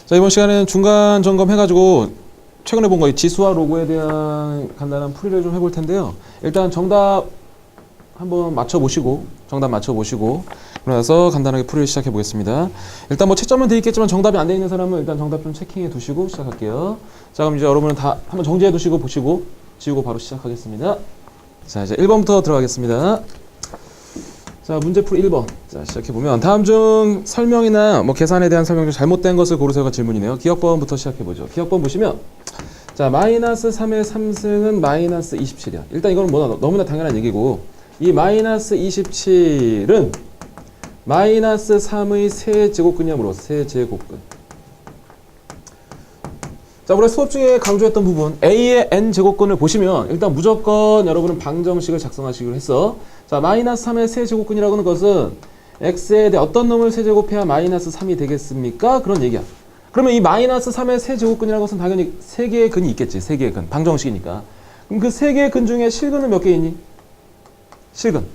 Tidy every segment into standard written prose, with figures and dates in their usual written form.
자, 이번 시간에는 중간 점검 해가지고 최근에 본 거 이 지수와 로그에 대한 간단한 풀이를 좀 해볼 텐데요. 일단 정답 한번 맞춰보시고, 그래서 간단하게 풀이를 시작해 보겠습니다. 일단 뭐 채점은 돼 있겠지만 정답이 안 돼 있는 사람은 일단 정답 좀 체킹해 두시고 시작할게요. 자, 그럼 이제 여러분은 다 한번 정지해 두시고 보시고 지우고 바로 시작하겠습니다. 자, 이제 1번부터 들어가겠습니다. 자, 문제풀이 1번. 자, 시작해보면 다음 중 설명이나 뭐 계산에 대한 설명 중 잘못된 것을 고르세요가 질문이네요. 기억번부터 시작해보죠. 기억번 보시면 자, 마이너스 3의 3승은 마이너스 27이야. 일단 이건 뭐 너무나 당연한 얘기고, 이 마이너스 27은 마이너스 3의 세제곱근이므로 세제곱근. 자, 우리 수업 중에 강조했던 부분 A의 n제곱근을 보시면 일단 무조건 여러분은 방정식을 작성하시기로 했어. 자, 마이너스 3의 세제곱근이라고 하는 것은 x에 대해 어떤 놈을 세제곱해야 마이너스 3이 되겠습니까? 그런 얘기야. 그러면 이 마이너스 3의 세제곱근이라는 것은 당연히 3개의 근이 있겠지. 3개의 근. 방정식이니까. 그럼 그 3개의 근 중에 실근은 몇 개 있니? 실근.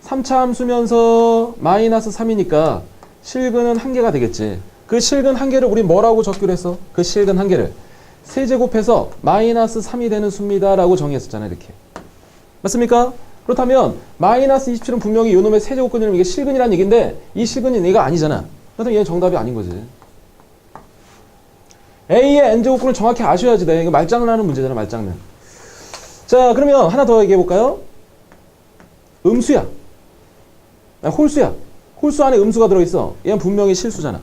3차 함수면서 마이너스 3이니까 실근은 1개가 되겠지. 그 실근 1개를 우리 뭐라고 적기로 했어? 그 실근 1개를 세제곱해서 마이너스 3이 되는 수입니다 라고 정의했었잖아. 이렇게. 맞습니까? 그렇다면 마이너스 27은 분명히 이놈의 세제곱근이라면 이게 실근이라는 얘기인데 이 실근이 얘가 아니잖아. 그렇다면 얘는 정답이 아닌 거지. A의 n제곱근을 정확히 아셔야지 돼. 이거 말장난하는 문제잖아. 말장난. 자, 그러면 하나 더 얘기해 볼까요? 음수야. 홀수야. 홀수 안에 음수가 들어있어. 얘는 분명히 실수잖아.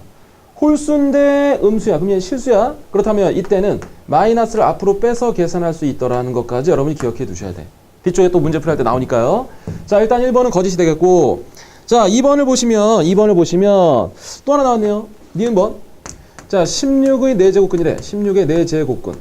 홀수인데 음수야. 그럼 얘는 실수야. 그렇다면 이때는 마이너스를 앞으로 빼서 계산할 수 있더라는 것까지 여러분이 기억해 두셔야 돼. 뒤쪽에 또 문제 풀이할 때 나오니까요. 자, 일단 1번은 거짓이 되겠고, 자, 2번을 보시면 또 하나 나왔네요. 니은 번. 자, 16의 4제곱근이래. 16의 4제곱근.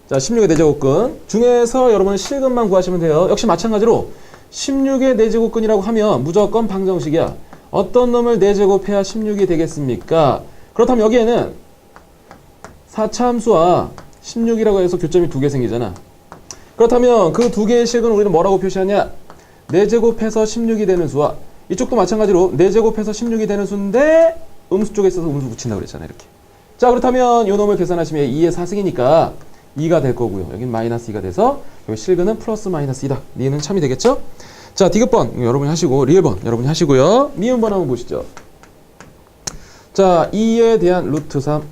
자, 16의 4제곱근 중에서 여러분은 실근만 구하시면 돼요. 역시 마찬가지로 16의 4제곱근이라고 하면 무조건 방정식이야. 어떤 놈을 4제곱해야 16이 되겠습니까? 그렇다면 여기에는 4차 함수와 16이라고 해서 교점이 2개 생기잖아. 그렇다면 그 2개의 식은 우리는 뭐라고 표시하냐? 4제곱해서 16이 되는 수와 이쪽도 마찬가지로 4제곱해서 16이 되는 수인데 음수 쪽에 있어서 음수 붙인다고 그랬잖아. 이렇게. 자, 그렇다면 이 놈을 계산하시면 2의 4승이니까 2가 될 거고요. 여긴 마이너스 2가 돼서 여기 실근은 플러스 마이너스 2다. 니은은 참이 되겠죠? 자, 디귿번 여러분이 하시고 리을번 여러분이 하시고요. 미음번 한번 보시죠. 자, 2에 대한 루트 3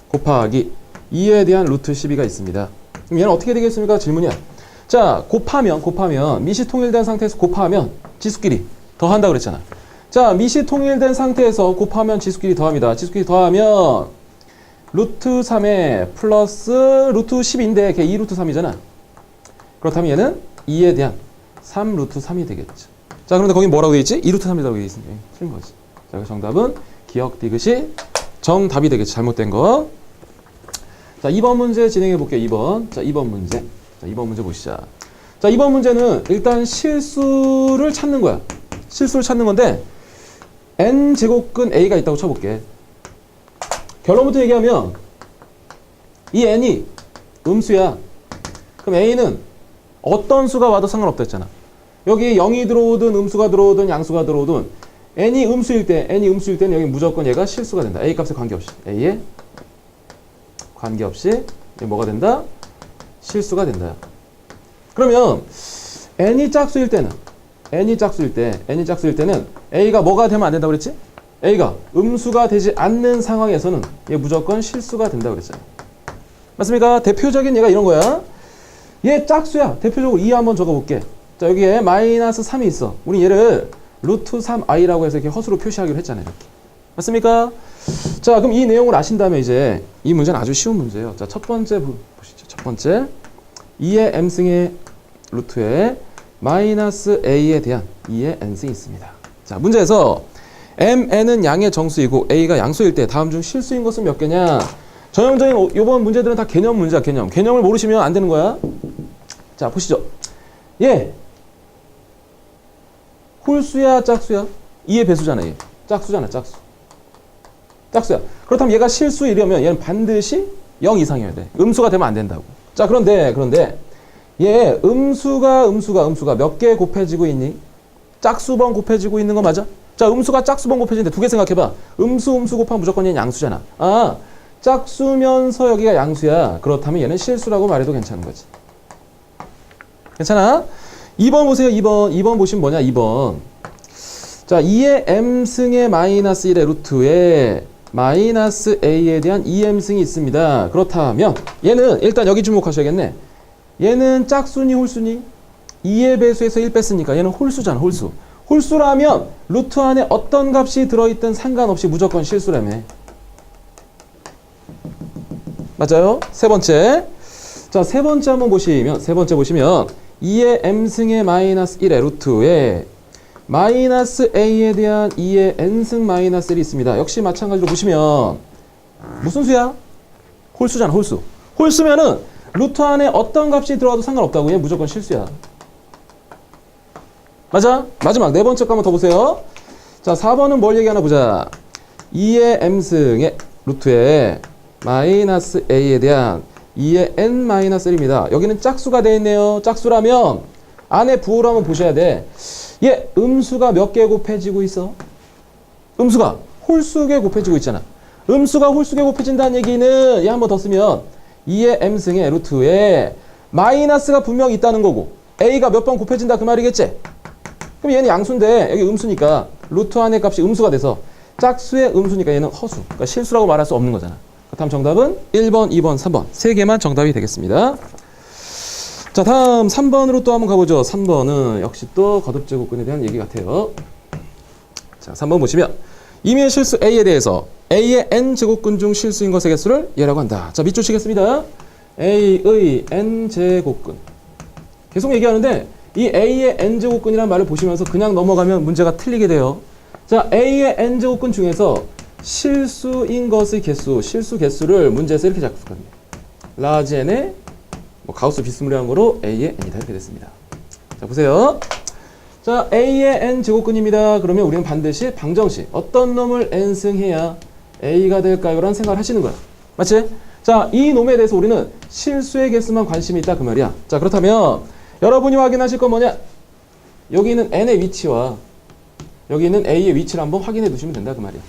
곱하기 2에 대한 루트 12가 있습니다. 그럼 얘는 어떻게 되겠습니까? 질문이야. 자, 곱하면 미시 통일된 상태에서 곱하면 지수끼리 더한다 그랬잖아. 자, 미시 통일된 상태에서 곱하면 지수끼리 더합니다. 지수끼리 더하면 루트 3에 플러스 루트 10인데 걔 2루트 3이잖아. 그렇다면 얘는 2에 대한 3루트 3이 되겠죠. 자, 그런데 거기 뭐라고 되어 있지? 2루트 3이라고 되어 있으니까 틀린 거지. 자, 그 정답은 기억 디귿이 정답이 되겠지. 잘못된 거. 자, 2번 문제 진행해 볼게요. 2번. 자, 2번 문제. 자, 2번 문제 보시자. 자, 2번 문제는 일단 실수를 찾는 거야. 실수를 찾는 건데 n제곱근 a가 있다고 쳐볼게. 결론부터 얘기하면 이 n이 음수야. 그럼 a는 어떤 수가 와도 상관없다 했잖아. 여기 0이 들어오든 음수가 들어오든 양수가 들어오든 n이 음수일 때는 여기 무조건 얘가 실수가 된다. a 값에 관계없이. a에 관계없이 뭐가 된다? 실수가 된다. 그러면 n이 짝수일 때는 a가 뭐가 되면 안 된다고 그랬지? a가 음수가 되지 않는 상황에서는 얘 무조건 실수가 된다고 그랬잖아요. 맞습니까? 대표적인 얘가 이런 거야. 얘 짝수야. 대표적으로 2 한번 적어볼게. 자, 여기에 마이너스 3이 있어. 우리 얘를 루트 3i라고 해서 이렇게 허수로 표시하기로 했잖아요. 이렇게. 맞습니까? 자, 그럼 이 내용을 아신 다음에 이제 이 문제는 아주 쉬운 문제예요. 자, 첫 번째 보시죠. 첫 번째 2의 m승의 루트에 마이너스 a에 대한 2의 n승이 있습니다. 자, 문제에서 mn은 양의 정수이고 a가 양수일 때 다음 중 실수인 것은 몇 개냐? 전형적인 요번 문제들은 다 개념 문제야. 개념을 모르시면 안 되는 거야. 자, 보시죠. 얘 홀수야 짝수야? 2의 배수잖아. 얘 짝수잖아. 짝수야. 그렇다면 얘가 실수이려면 얘는 반드시 0 이상이어야 돼. 음수가 되면 안 된다고. 자, 그런데 얘 음수가 몇 개 곱해지고 있니? 짝수번 곱해지고 있는 거 맞아? 자, 음수가 짝수번 곱해지는데 두 개 생각해봐. 음수 곱하면 무조건 얘는 양수잖아. 아, 짝수면서 여기가 양수야. 그렇다면 얘는 실수라고 말해도 괜찮은 거지. 괜찮아? 2번 보세요. 2번 보시면 뭐냐? 2번. 자, 2의 m승의 마이너스 1의 루트에 마이너스 a에 대한 2m승이 있습니다. 그렇다면 얘는 일단 여기 주목하셔야겠네. 얘는 짝수니 홀수니? 2의 배수에서 1 뺐으니까 얘는 홀수잖아. 홀수. 홀수라면 루트 안에 어떤 값이 들어있든 상관없이 무조건 실수라며. 맞아요? 세 번째. 자, 세 번째 한번 보시면 2의 m승의 마이너스 1의 루트에 마이너스 a에 대한 2의 n승 마이너스 1이 있습니다. 역시 마찬가지로 보시면 무슨 수야? 홀수잖아. 홀수. 홀수면은 루트 안에 어떤 값이 들어가도 상관없다고. 얘 무조건 실수야. 맞아? 마지막 네 번째 거 한번 더 보세요. 자, 4번은 뭘 얘기하나 보자. 2의 m승의 루트에 마이너스 a에 대한 2의 n-1입니다. 여기는 짝수가 되어 있네요. 짝수라면 안에 부호를 한번 보셔야 돼. 얘 음수가 몇 개 곱해지고 있어? 음수가 홀수개 곱해지고 있잖아. 음수가 홀수개 곱해진다는 얘기는 얘 한 번 더 쓰면 2의 m승의 루트에 마이너스가 분명히 있다는 거고 a가 몇 번 곱해진다 그 말이겠지? 그럼 얘는 양수인데 여기 음수니까 루트 안의 값이 음수가 돼서 짝수의 음수니까 얘는 허수. 그러니까 실수라고 말할 수 없는 거잖아. 다음 정답은 1번, 2번, 3번. 세 개만 정답이 되겠습니다. 자, 다음 3번으로 또 한번 가보죠. 3번은 역시 또 거듭제곱근에 대한 얘기 같아요. 자, 3번 보시면 임의의 실수 A에 대해서 A의 n제곱근 중 실수인 것의 개수를 얘라고 한다. 자, 밑줄 치겠습니다. A의 n제곱근. 계속 얘기하는데 이 A의 n제곱근이라는 말을 보시면서 그냥 넘어가면 문제가 틀리게 돼요. 자, A의 n제곱근 중에서 실수인 것의 개수, 실수 개수를 문제에서 이렇게 작성합니다. 라지 n의 가우스 비스무리한 거로 A의 n이다 이렇게 됐습니다. 자, 보세요. 자, A의 n 제곱근입니다. 그러면 우리는 반드시 방정식 어떤 놈을 n승해야 A가 될까요? 라는 생각을 하시는 거야. 맞지? 자, 이 놈에 대해서 우리는 실수의 개수만 관심이 있다 그 말이야. 자, 그렇다면 여러분이 확인하실 건 뭐냐? 여기 있는 n의 위치와 여기 있는 A의 위치를 한번 확인해 두시면 된다 그 말이야.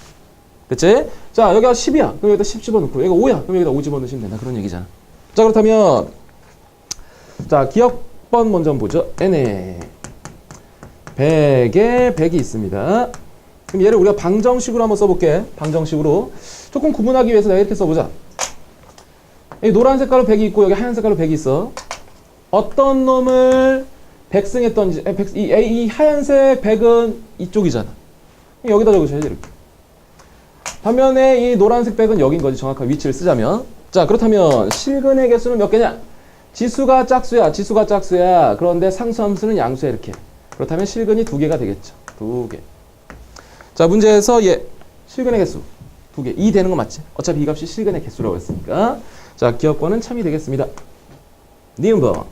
그치? 자, 여기가 10이야. 그럼 여기다 10 집어넣고 여기가 5야. 그럼 여기다 5 집어넣으시면 된다. 그런 얘기잖아. 자, 그렇다면 자, 기억번 먼저 보죠. n에 100에 100이 있습니다. 그럼 얘를 우리가 방정식으로 한번 써볼게. 방정식으로 조금 구분하기 위해서 내가 이렇게 써보자. 여기 노란 색깔로 100이 있고 여기 하얀 색깔로 100이 있어. 어떤 놈을 100승했던지 이 하얀색 100은 이쪽이잖아. 여기다 적으셔야지 이렇게. 반면에 이 노란색 100은 여긴 거지. 정확한 위치를 쓰자면. 자, 그렇다면 실근의 개수는 몇 개냐? 지수가 짝수야. 지수가 짝수야. 그런데 상수함수는 양수야. 이렇게. 그렇다면 실근이 2개가 되겠죠. 2개. 자, 문제에서 얘 실근의 개수 2개. 2 되는 거 맞지? 어차피 이 값이 실근의 개수라고 했으니까. 자, 기억권은 참이 되겠습니다. 니은번.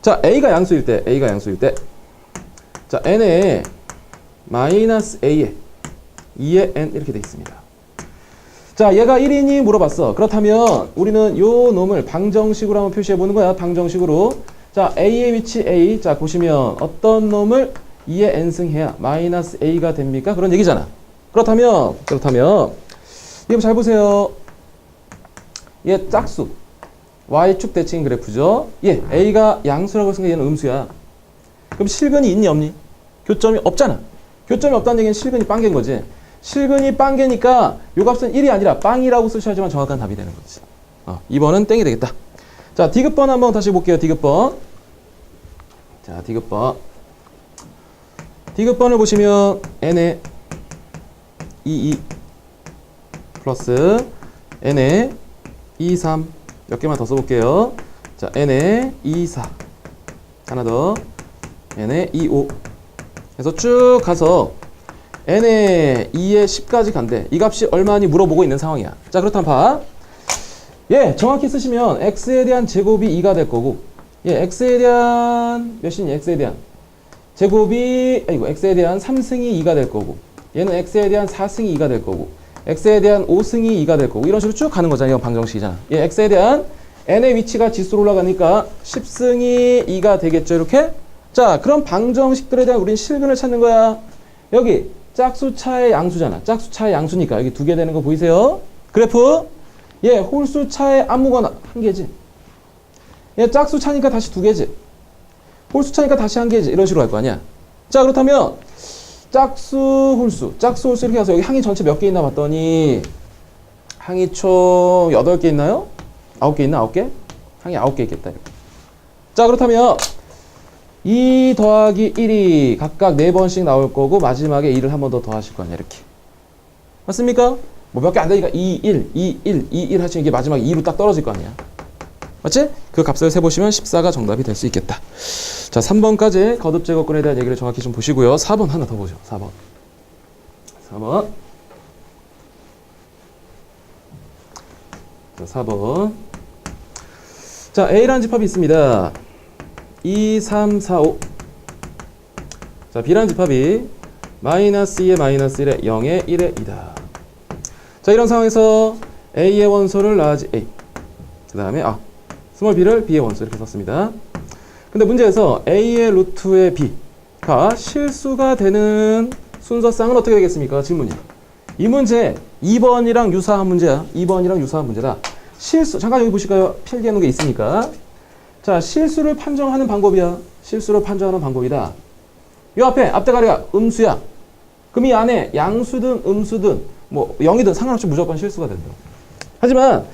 자, A가 양수일 때. 자, n에 마이너스 A에 2의 n 이렇게 돼 있습니다. 자, 얘가 1이니 물어봤어. 그렇다면 우리는 요 놈을 방정식으로 한번 표시해 보는 거야. 방정식으로. 자, A의 위치 A. 자, 보시면 어떤 놈을 2의 n승해야 마이너스 A가 됩니까? 그런 얘기잖아. 그렇다면 이거 잘 보세요. 얘 짝수. Y축 대칭 그래프죠. 얘 A가 양수라고 했으니까 얘는 음수야. 그럼 실근이 있니 없니? 교점이 없잖아. 교점이 없다는 얘기는 실근이 빵개인 거지. 실근이 빵개니까 요 값은 1이 아니라 빵이라고 쓰셔야지만 정확한 답이 되는 거지. 2번은 땡이 되겠다. 자, 디귿번 한번 다시 볼게요. 디귿번. 자, 디귿번을 보시면 n에 22 플러스 n에 23 몇 개만 더 써볼게요. 자, n에 24 하나 더 n에 25 해서 쭉 가서 n에 2에 10까지 간대. 이 값이 얼마니 물어보고 있는 상황이야. 자, 그렇다면 봐. 예, 정확히 쓰시면 x에 대한 제곱이 2가 될 거고, 예, x에 대한 몇이니? x에 대한 제곱이 x에 대한 3승이 2가 될 거고, 얘는 x에 대한 4승이 2가 될 거고, x에 대한 5승이 2가 될 거고, 이런 식으로 쭉 가는 거잖아. 이건 방정식이잖아. 예, x에 대한 n의 위치가 지수로 올라가니까 10승이 2가 되겠죠. 이렇게. 자, 그럼 방정식들에 대한 우린 실근을 찾는 거야. 여기 짝수차의 양수잖아. 짝수차의 양수니까 여기 두 개 되는 거 보이세요? 그래프 홀수차의 아무거나 한 개지. 짝수차니까 다시 두 개지. 홀수차니까 다시 한 개지. 이런 식으로 할 거 아니야. 자, 그렇다면 짝수 홀수 이렇게 해서 여기 항이 전체 몇 개 있나 봤더니 항이 총 8개 있나요? 9개 있나? 9개? 항이 9개 있겠다. 이렇게. 자, 그렇다면 2 더하기 1이 각각 4번씩 나올 거고 마지막에 1을 한 번 더 더하실 거 아니야. 이렇게. 맞습니까? 뭐 몇 개 안 되니까 2, 1, 2, 1, 2, 1 하시면 이게 마지막에 2로 딱 떨어질 거 아니야. 맞지? 그 값을 세보시면 14가 정답이 될 수 있겠다. 자, 3번까지 거듭 제곱근에 대한 얘기를 정확히 좀 보시고요. 4번 하나 더 보죠. 4번. 자, 4번. 자, A라는 집합이 있습니다. 2, 3, 4, 5. 자, B라는 집합이 마이너스 2의 마이너스 1의 0의 1의 2다. 자, 이런 상황에서 A의 원소를 라지 A. 그 다음에 스몰 b를 b의 원소 이렇게 썼습니다. 근데 문제에서 a의 루트의 b가 실수가 되는 순서쌍은 어떻게 되겠습니까? 질문이야. 이 문제 2번이랑 유사한 문제야. 2번이랑 유사한 문제다. 실수, 잠깐 여기 보실까요? 필기해 놓은 게 있으니까. 자, 실수를 판정하는 방법이야. 실수를 판정하는 방법이다. 이 앞대가리가 음수야. 그럼 이 안에 양수든 음수든 뭐 0이든 상관없이 무조건 실수가 된다. 하지만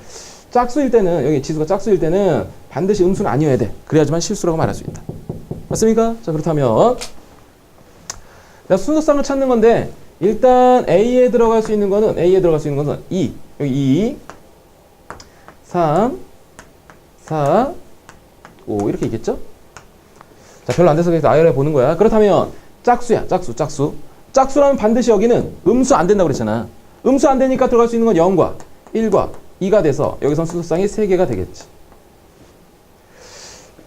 짝수일 때는, 여기 지수가 짝수일 때는 반드시 음수는 아니어야 돼. 그래야지만 실수라고 말할 수 있다. 맞습니까? 자, 그렇다면 내가 순서쌍을 찾는 건데 일단 A에 들어갈 수 있는 거는 2, 여기 2, 3, 4, 5 이렇게 있겠죠? 자, 별로 안 돼서 그래서 아이를 보는 거야. 그렇다면 짝수야. 짝수라면 반드시 여기는 음수 안 된다고 그랬잖아. 음수 안 되니까 들어갈 수 있는 건 0과 1과 2가 돼서 여기선 순서쌍이 3개가 되겠지.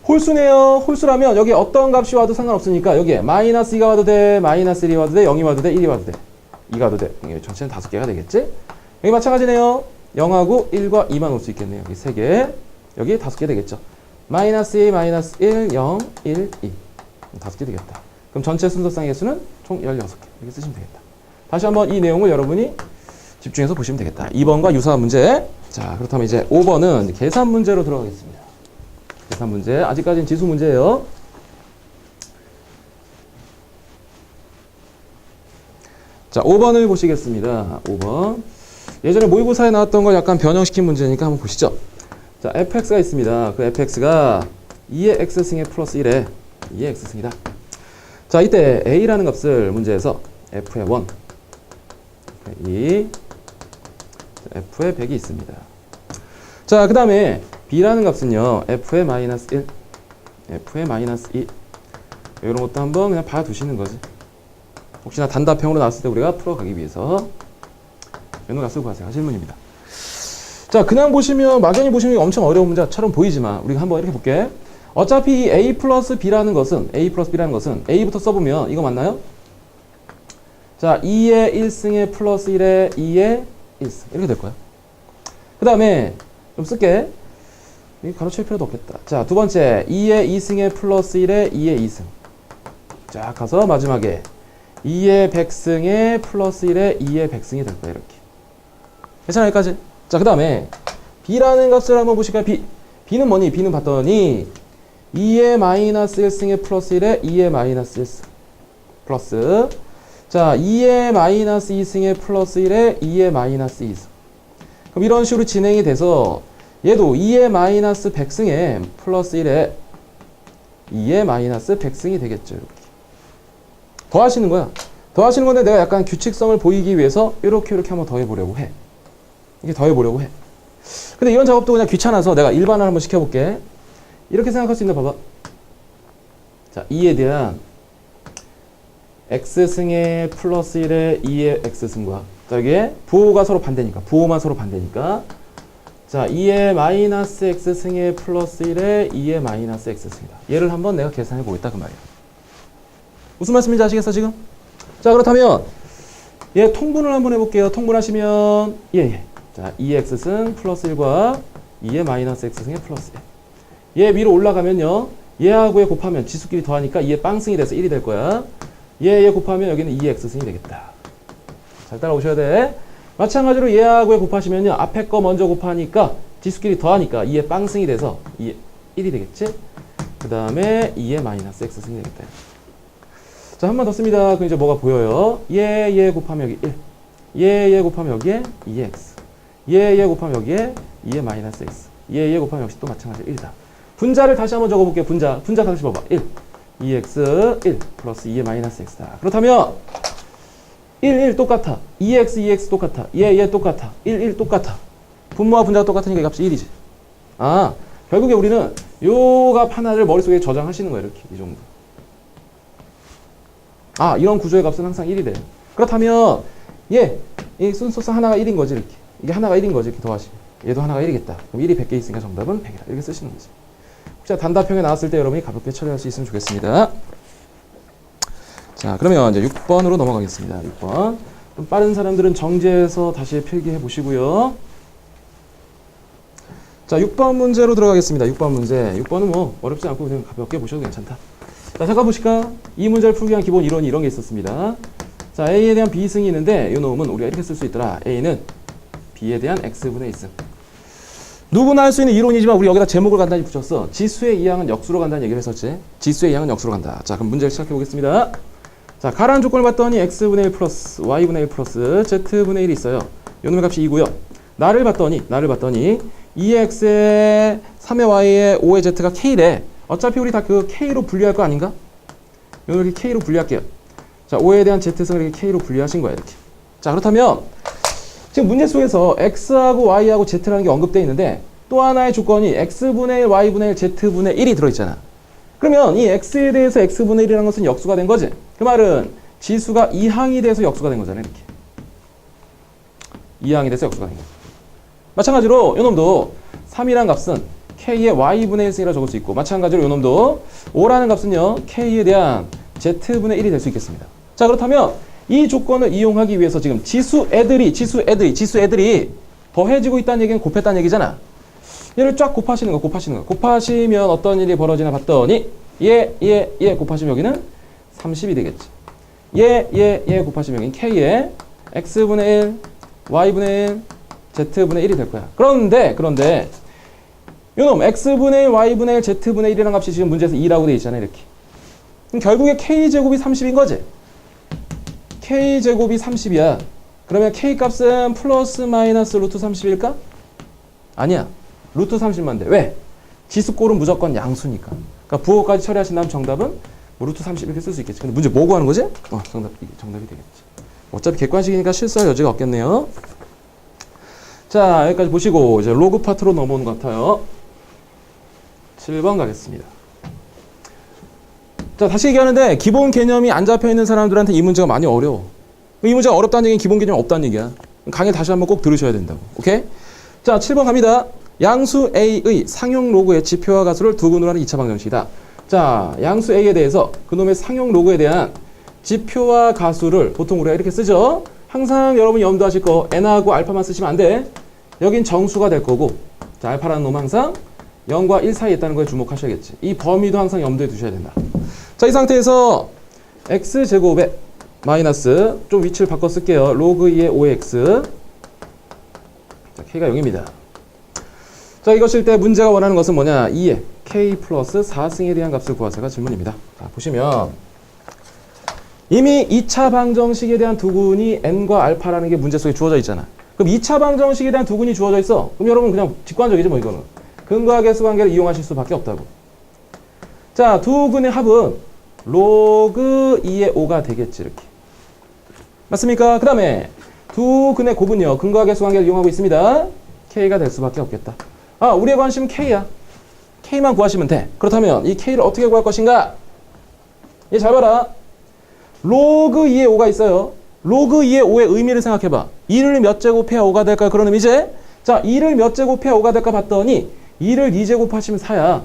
홀수네요. 홀수라면 여기 어떤 값이 와도 상관없으니까 여기에 마이너스 2가 와도 돼, 마이너스 1이 와도 돼, 0이 와도 돼, 1이 와도 돼, 2가 와도 돼. 여기 전체는 5개가 되겠지. 여기 마찬가지네요. 0하고 1과 2만 올 수 있겠네요. 여기 3개, 여기 5개 되겠죠. 마이너스 2, 마이너스 1, 0, 1, 2 5개 되겠다. 그럼 전체 순서쌍의 수는 총 16개 이렇게 쓰시면 되겠다. 다시 한번 이 내용을 여러분이 집중해서 보시면 되겠다. 2번과 유사한 문제. 자, 그렇다면 이제 5번은 계산 문제로 들어가겠습니다. 계산 문제. 아직까지는 지수 문제예요. 자, 5번을 보시겠습니다. 5번. 예전에 모의고사에 나왔던 걸 약간 변형시킨 문제니까 한번 보시죠. 자, fx가 있습니다. 그 fx가 2의 x승의 플러스 1에 2의 x승이다. 자, 이때 a라는 값을 문제에서 f의 1, 2, f의 100이 있습니다. 자, 그 다음에 b라는 값은요, f의 마이너스 1, f의 마이너스 2 이런 것도 한번 그냥 봐두시는 거지. 혹시나 단답형으로 나왔을 때 우리가 풀어가기 위해서 이런 값을 구하세요. 질문입니다. 자, 그냥 보시면, 막연히 보시면 엄청 어려운 문제처럼 보이지만 우리가 한번 이렇게 볼게. 어차피 이 a 플러스 b라는 것은 a부터 써보면 이거 맞나요? 자, 2의 1승의 플러스 1의 2의 1승 이렇게 될 거야. 그 다음에 좀 쓸게. 이거 가로칠 필요도 없겠다. 자, 두 번째 2의 2승의 플러스 1의 2의 2승. 자, 가서 마지막에 2의 100승의 플러스 1의 2의 100승이 될 거야. 이렇게. 괜찮아? 여기까지? 자, 그 다음에 b라는 값을 한번 보실까요? b는 뭐니? b는 봤더니 2의 마이너스 1승의 플러스 1의 2의 마이너스 1승 플러스, 자, 2의 마이너스 2승의 플러스 1의 2의 마이너스 2승. 그럼 이런 식으로 진행이 돼서 얘도 2의 마이너스 100승에 플러스 1의 2의 마이너스 100승이 되겠죠. 이렇게 더하시는 거야. 더하시는 건데 내가 약간 규칙성을 보이기 위해서 이렇게 한번 더해보려고 해. 이게 더해보려고 해. 근데 이런 작업도 그냥 귀찮아서 내가 일반화를 한번 시켜볼게. 이렇게 생각할 수 있나 봐봐. 자, 2에 대한 x승의 플러스 1의 2의 x승과, 자, 여기에 부호가 서로 반대니까, 부호만 서로 반대니까, 자, 2의 마이너스 x승의 플러스 1의 2의 마이너스 x승이다. 얘를 한번 내가 계산해 보겠다 그 말이야. 무슨 말씀인지 아시겠어 지금? 자, 그렇다면 얘 통분을 한번 해볼게요. 통분하시면 자, 2x승 플러스 1과 2의 마이너스 x승의 플러스 1. 얘 위로 올라가면요, 얘하고 얘 곱하면 지수끼리 더하니까 2의 빵승이 돼서 1이 될 거야. 얘 곱하면 여기는 2의 x승이 되겠다. 잘 따라오셔야 돼. 마찬가지로 얘하고 곱하시면요. 앞에 거 먼저 곱하니까 지수끼리 더하니까 2의 빵승이 돼서 2의 1이 되겠지? 그 다음에 2의 마이너스 x 승이 되겠다. 자, 한 번 더 씁니다. 그럼 이제 뭐가 보여요? 얘 곱하면 여기 1. 얘 곱하면 여기에 2의 x. 얘 곱하면 여기에 2의 마이너스 x. 얘 곱하면 역시 또 마찬가지로 1이다. 분자를 다시 한번 적어볼게요. 분자 다시 봐봐. 1. 2x 1 플러스 2의 마이너스 x다. 그렇다면 1 똑같아. 2x 똑같아. 얘 똑같아. 1 똑같아. 분모와 분자가 똑같으니까 이 값이 1이지. 아, 결국에 우리는 요 값 하나를 머릿속에 저장하시는 거예요. 이렇게 이 정도. 아, 이런 구조의 값은 항상 1이 돼요. 그렇다면 이 순서상 하나가 1인 거지. 이렇게. 이게 하나가 1인 거지. 이렇게 더하시면. 얘도 하나가 1이겠다. 그럼 1이 100개 있으니까 정답은 100이다. 이렇게 쓰시는 거지. 혹시 단답형에 나왔을 때 여러분이 가볍게 처리할 수 있으면 좋겠습니다. 자, 그러면 이제 6번으로 넘어가겠습니다. 6번. 좀 빠른 사람들은 정지해서 다시 필기해 보시고요. 자, 6번 문제로 들어가겠습니다. 6번 문제. 6번은 뭐 어렵지 않고 그냥 가볍게 보셔도 괜찮다. 자, 잠깐 보실까? 이 문제를 풀기 위한 기본 이론이 이런 게 있었습니다. 자, A에 대한 B승이 있는데 이 놈은 우리가 이렇게 쓸 수 있더라. A는 B에 대한 X분의 2승. 누구나 할 수 있는 이론이지만 우리 여기다 제목을 간단히 붙였어. 지수의 이항은 역수로 간다는 얘기를 했었지. 지수의 이항은 역수로 간다. 자, 그럼 문제를 시작해 보겠습니다. 자, 가라앉 조건을 봤더니 X분의 1 플러스 Y분의 1 플러스 Z분의 1이 있어요. 요 놈의 값이 2고요. 나를 봤더니 2의 X에 3의 Y에 5의 Z가 K래. 어차피 우리 다 그 K로 분리할 거 아닌가? 이렇게 K로 분리할게요. 자, 5에 대한 Z승을 이렇게 K로 분리하신 거야, 이렇게. 자, 그렇다면 지금 문제 속에서 X하고 Y하고 Z라는 게 언급되어 있는데 또 하나의 조건이 X분의 1, Y분의 1, Z분의 1이 들어있잖아. 그러면 이 X에 대해서 X분의 1이라는 것은 역수가 된 거지. 그 말은 지수가 이항이 돼서 역수가 된 거잖아, 이렇게. 이항이 돼서 역수가 된 거지. 마찬가지로 요놈도 3이라는 값은 K의 Y분의 1승이라 적을 수 있고, 마찬가지로 요놈도 5라는 값은요 K에 대한 Z분의 1이 될 수 있겠습니다. 자, 그렇다면 이 조건을 이용하기 위해서 지금 지수 애들이 더해지고 있다는 얘기는 곱했다는 얘기잖아. 얘를 쫙 곱하시는 거. 곱하시면 어떤 일이 벌어지나 봤더니 얘 곱하시면 여기는 30이 되겠지. 얘 곱하시면 여기는 K에 X분의 1, Y분의 1, Z분의 1이 될 거야. 그런데 요놈 X분의 1, Y분의 1, Z분의 1이라는 값이 지금 문제에서 2라고 돼 있잖아, 이렇게. 그럼 결국에 K제곱이 30인 거지. K제곱이 30이야. 그러면 K값은 플러스 마이너스 루트 30일까? 아니야. 루트 30만 돼. 왜? 지수꼴은 무조건 양수니까. 그러니까 부호까지 처리하신 다음 정답은 뭐 루트 30 이렇게 쓸 수 있겠지. 근데 문제 뭐 구하는 거지? 정답이 되겠지. 어차피 객관식이니까 실수할 여지가 없겠네요. 자, 여기까지 보시고 이제 로그 파트로 넘어오는 것 같아요. 7번 가겠습니다. 자, 다시 얘기하는데 기본 개념이 안 잡혀 있는 사람들한테 이 문제가 많이 어려워. 이 문제가 어렵다는 얘기는 기본 개념이 없다는 얘기야. 강의 다시 한번 꼭 들으셔야 된다고. 오케이? 자, 7번 갑니다. 양수 A의 상용 로그의 지표와 가수를 두 근으로 하는 2차 방정식이다. 자, 양수 A에 대해서 그놈의 상용 로그에 대한 지표와 가수를 보통 우리가 이렇게 쓰죠. 항상 여러분이 염두하실 거 n하고 알파만 쓰시면 안 돼. 여긴 정수가 될 거고, 자, 알파라는 놈 항상 0과 1 사이에 있다는 거에 주목하셔야겠지. 이 범위도 항상 염두에 두셔야 된다. 자, 이 상태에서 x제곱에 마이너스, 좀 위치를 바꿔 쓸게요. 로그 2의 5의 x. 자, k가 0입니다. 자, 이것일 때 문제가 원하는 것은 뭐냐? 2의 k 플러스 4승에 대한 값을 구하세요가 질문입니다. 자, 보시면 이미 2차 방정식에 대한 두근이 n과 알파라는 게 문제 속에 주어져 있잖아. 그럼 2차 방정식에 대한 두근이 주어져 있어. 그럼 여러분 그냥 직관적이죠, 뭐 이거는. 근과 계수 관계를 이용하실 수밖에 없다고. 자, 두 근의 합은 로그 2의 5가 되겠지, 이렇게. 맞습니까? 그 다음에 두 근의 곱은요, 근과 계수 관계를 이용하고 있습니다. k가 될 수밖에 없겠다. 아, 우리의 관심은 k야. k만 구하시면 돼. 그렇다면 이 k를 어떻게 구할 것인가? 얘 잘 봐라. 로그 2의 5가 있어요. 로그 2의 5의 의미를 생각해봐. 2를 몇 제곱해야 5가 될까요? 그런 의미지? 자, 2를 몇 제곱해야 5가 될까 봤더니 2를 2제곱하시면 4야.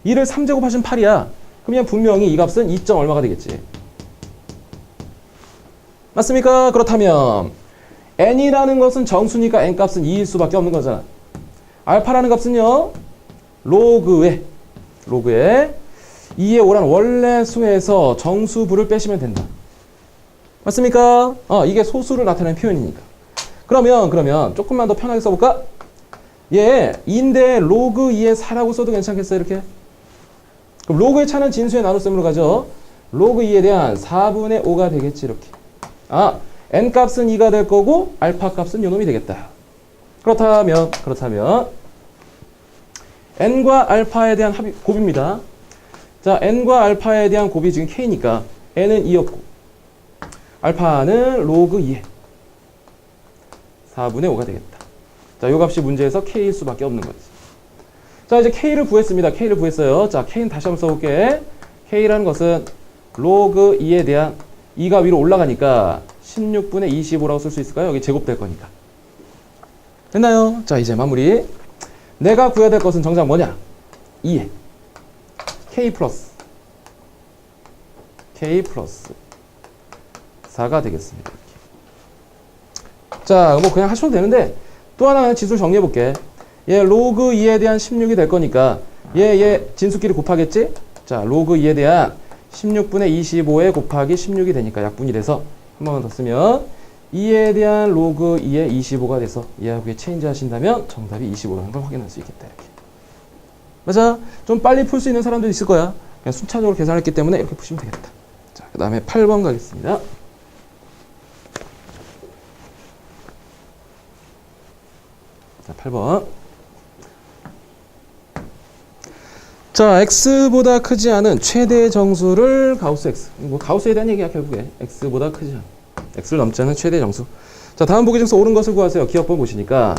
2를 3제곱하시면 8이야. 그러면 분명히 이 값은 2. 얼마가 되겠지. 맞습니까? 그렇다면 n이라는 것은 정수니까 n값은 2일 수밖에 없는 거잖아. 알파라는 값은요, 로그에 2의 5라는 원래 수에서 정수부를 빼시면 된다. 맞습니까? 이게 소수를 나타내는 표현이니까. 그러면 조금만 더 편하게 써볼까? 얘 2인데 로그 2의 4라고 써도 괜찮겠어요? 이렇게. 그럼 로그의 차는 진수의 나눗셈으로 가죠. 로그 2에 대한 4분의 5가 되겠지 이렇게. n 값은 2가 될 거고 알파 값은 요놈이 되겠다. 그렇다면 n과 알파에 대한 곱입니다. 자, n과 알파에 대한 곱이 지금 k니까 n은 2였고 알파는 로그 2에 4분의 5가 되겠다. 자, 요 값이 문제에서 k일 수밖에 없는 거지. 자, 이제 k를 구했습니다. k를 구했어요. 자, k는 다시 한번 써볼게. k라는 것은 로그 2에 대한 2가 위로 올라가니까 16분의 25라고 쓸 수 있을까요? 여기 제곱될 거니까. 됐나요? 자, 이제 마무리. 내가 구해야 될 것은 정작 뭐냐? 2에 k 플러스 4가 되겠습니다. 이렇게. 자, 뭐 그냥 하셔도 되는데 또 하나 그냥 지수를 정리해 볼게. 얘 로그 2에 대한 16이 될 거니까 얘 진수끼리 곱하겠지? 자, 로그 2에 대한 16분의 25에 곱하기 16이 되니까 약분이 돼서 한 번만 더 쓰면 2에 대한 로그 2에 25가 돼서 얘하고 체인지 하신다면 정답이 25라는 걸 확인할 수 있겠다. 이렇게. 맞아? 좀 빨리 풀 수 있는 사람도 있을 거야. 그냥 순차적으로 계산했기 때문에 이렇게 푸시면 되겠다. 자, 그 다음에 8번 가겠습니다. 자, 8번. 자, x보다 크지 않은 최대 정수를 가우스 x. 뭐 가우스에 대한 얘기야 결국에. x보다 크지 않은. x를 넘지 않은 최대 정수. 자, 다음 보기 중에서 옳은 것을 구하세요. 기억번 보시니까.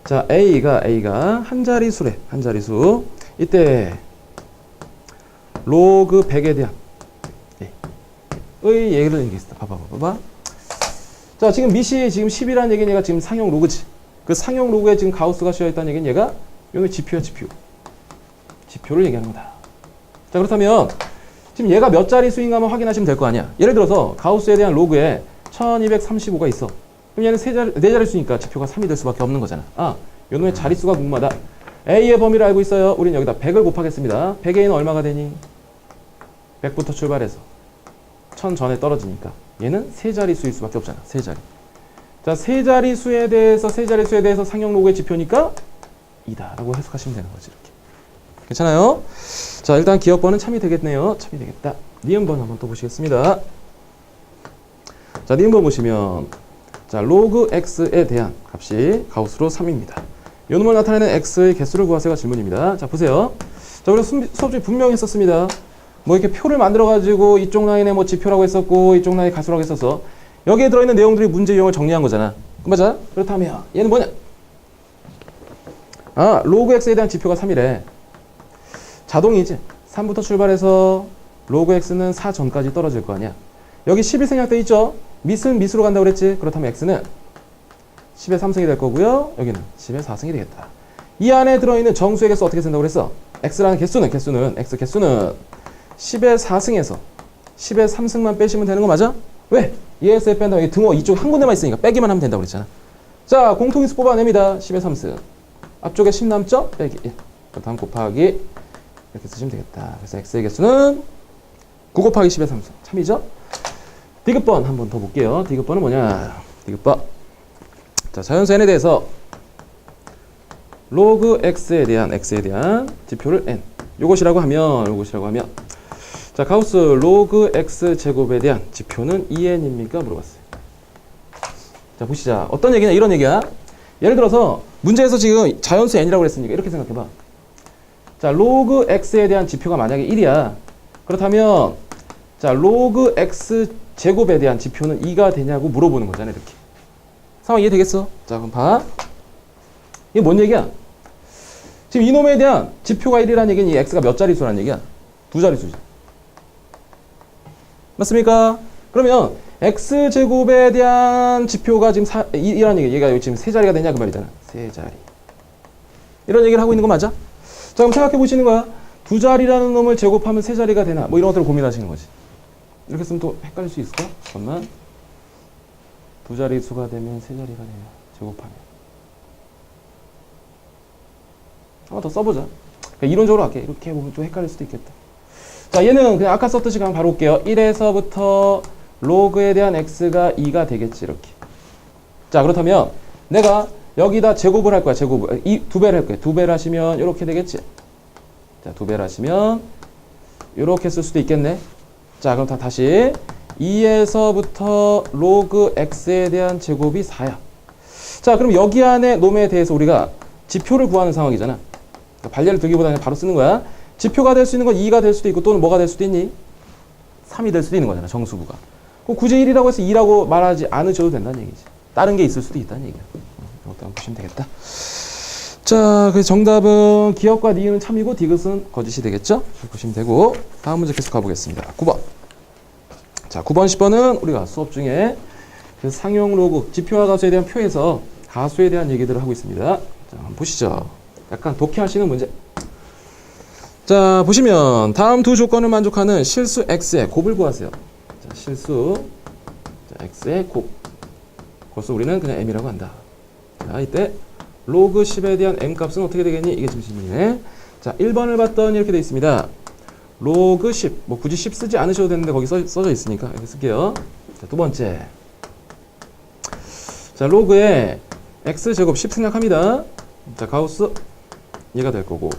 자, a가 한 자리수래. 한 자리수. 이때 로그 100에 대한 의 얘기를 얘기했어. 봐봐. 자, 지금 미시 지금 10이라는 얘기는 얘가 지금 상용 로그지. 그 상용 로그에 지금 가우스가 씌어 있다는 얘기는 얘가 여기 지표야, 지표. 지표를 얘기하는 거다. 자, 그렇다면 지금 얘가 몇 자리 수인가 한번 확인하시면 될 거 아니야. 예를 들어서 가우스에 대한 로그에 1235가 있어. 그럼 얘는 4자리 수니까 지표가 3이 될 수밖에 없는 거잖아. 요놈의 자릿수가 궁마다. A의 범위를 알고 있어요. 우린 여기다 100을 곱하겠습니다. 100의 A는 얼마가 되니? 100부터 출발해서 1000 전에 떨어지니까 얘는 3자리 수일 수밖에 없잖아. 3자리. 자, 3자리 수에 대해서 상용 로그의 지표니까 2다 라고 해석하시면 되는 거지. 이렇게. 괜찮아요? 자, 일단 기억번은 참이 되겠네요. 참이 되겠다. 니은번 한번 또 보시겠습니다. 자, 니은번 보시면 자, 로그 x에 대한 값이 가우스로 3입니다. 요 놈을 나타내는 x의 개수를 구하세요가 질문입니다. 자, 보세요. 자, 우리가 수업 중에 분명히 했었습니다. 뭐 이렇게 표를 만들어가지고 이쪽 라인에 뭐 지표라고 했었고 이쪽 라인에 가수라고 했었어. 여기에 들어있는 내용들이 문제 유형을 정리한 거잖아. 맞아? 그렇다면 얘는 뭐냐? 로그 x에 대한 지표가 3이래. 자동이지. 3부터 출발해서 로그 x는 4 전까지 떨어질 거 아니야. 여기 10이 생략돼 있죠? 밑은 밑으로 간다고 그랬지? 그렇다면 x는 10의 3승이 될 거고요. 여기는 10의 4승이 되겠다. 이 안에 들어있는 정수의 개수 어떻게 쓴다고 그랬어? x라는 x 개수는 10의 4승에서 10의 3승만 빼시면 되는 거 맞아? 왜? ES에 뺀다고 여기 등호 이쪽 한 군데만 있으니까 빼기만 하면 된다고 그랬잖아. 자, 공통인수 뽑아냅니다. 10의 3승. 앞쪽에 10 남죠? 빼기 1. 다음 곱하기 이렇게 쓰시면 되겠다. 그래서 x의 개수는 9 곱하기 10의 3승. 참이죠? 디귿번 한 번 더 볼게요. 디귿번은 뭐냐? 디귿번. 자, 자연수 n에 대해서 로그 x에 대한 지표를 n. 요것이라고 하면 자, 가우스 로그 x 제곱에 대한 지표는 2n입니까? 물어봤어요. 자, 보시자. 어떤 얘기냐? 이런 얘기야. 예를 들어서 문제에서 지금 자연수 n이라고 그랬으니까 이렇게 생각해봐. 자, 로그 x에 대한 지표가 만약에 1이야. 그렇다면 자, 로그 x 제곱에 대한 지표는 2가 되냐고 물어보는 거잖아. 이렇게. 상황 이해되겠어? 자, 그럼 봐. 이게 뭔 얘기야? 지금 이놈에 대한 지표가 1이라는 얘기는 이 x가 몇 자릿수라는 얘기야? 2자릿수지. 맞습니까? 그러면 x제곱에 대한 지표가 지금 2라는 얘기. 얘가 지금 3자리가 되냐 그 말이잖아. 3자리. 이런 얘기를 하고 있는 거 맞아? 자, 그럼 생각해 보시는 거야. 2자리라는 놈을 제곱하면 3자리가 되나? 뭐 이런 것들을 고민하시는 거지. 이렇게 쓰면 또 헷갈릴 수 있을까? 잠깐만. 2자리 수가 되면 3자리가 되냐? 제곱하면. 한번 더 써보자. 그러니까 이론적으로 할게. 이렇게 보면 좀 헷갈릴 수도 있겠다. 자, 얘는 그냥 아까 썼듯이 그냥 바로 올게요. 1에서부터 로그에 대한 x가 2가 되겠지. 이렇게. 자, 그렇다면 내가 여기다 제곱을 할 거야. 제곱을. 두 배를 할 거야. 두 배를 하시면 이렇게 되겠지. 자, 두 배를 하시면 이렇게 쓸 수도 있겠네. 자, 그럼 다시 2에서부터 로그 x에 대한 제곱이 4야. 자, 그럼 여기 안에 놈에 대해서 우리가 지표를 구하는 상황이잖아. 그러니까 발열을 들기보다는 바로 쓰는 거야. 지표가 될 수 있는 건 2가 될 수도 있고 또는 뭐가 될 수도 있니? 3이 될 수도 있는 거잖아. 정수구가. 그럼 굳이 1이라고 해서 2라고 말하지 않으셔도 된다는 얘기지. 다른 게 있을 수도 있다는 얘기야. 이것도 한번 보시면 되겠다. 자, 그래서 정답은 기억과 니은은 참이고 디귿은 거짓이 되겠죠? 보시면 되고 다음 문제 계속 가보겠습니다. 9번. 자, 9번, 10번은 우리가 수업 중에 그 상용 로그, 지표와 가수에 대한 표에서 가수에 대한 얘기들을 하고 있습니다. 자, 한번 보시죠. 약간 독해하시는 문제. 자, 보시면 다음 두 조건을 만족하는 실수 x의 곱을 구하세요. 자, 실수 자, x의 곱. 그것을 우리는 그냥 m이라고 한다. 자, 이때 로그 10에 대한 m 값은 어떻게 되겠니? 이게 지금 질문이네. 자, 1번을 봤더니 이렇게 되어 있습니다. 로그 10. 뭐 굳이 10 쓰지 않으셔도 되는데 거기 써져 있으니까 이렇게 쓸게요. 자, 두 번째. 자, 로그에 x제곱 10 생략합니다. 자, 가우스 얘가 될 거고.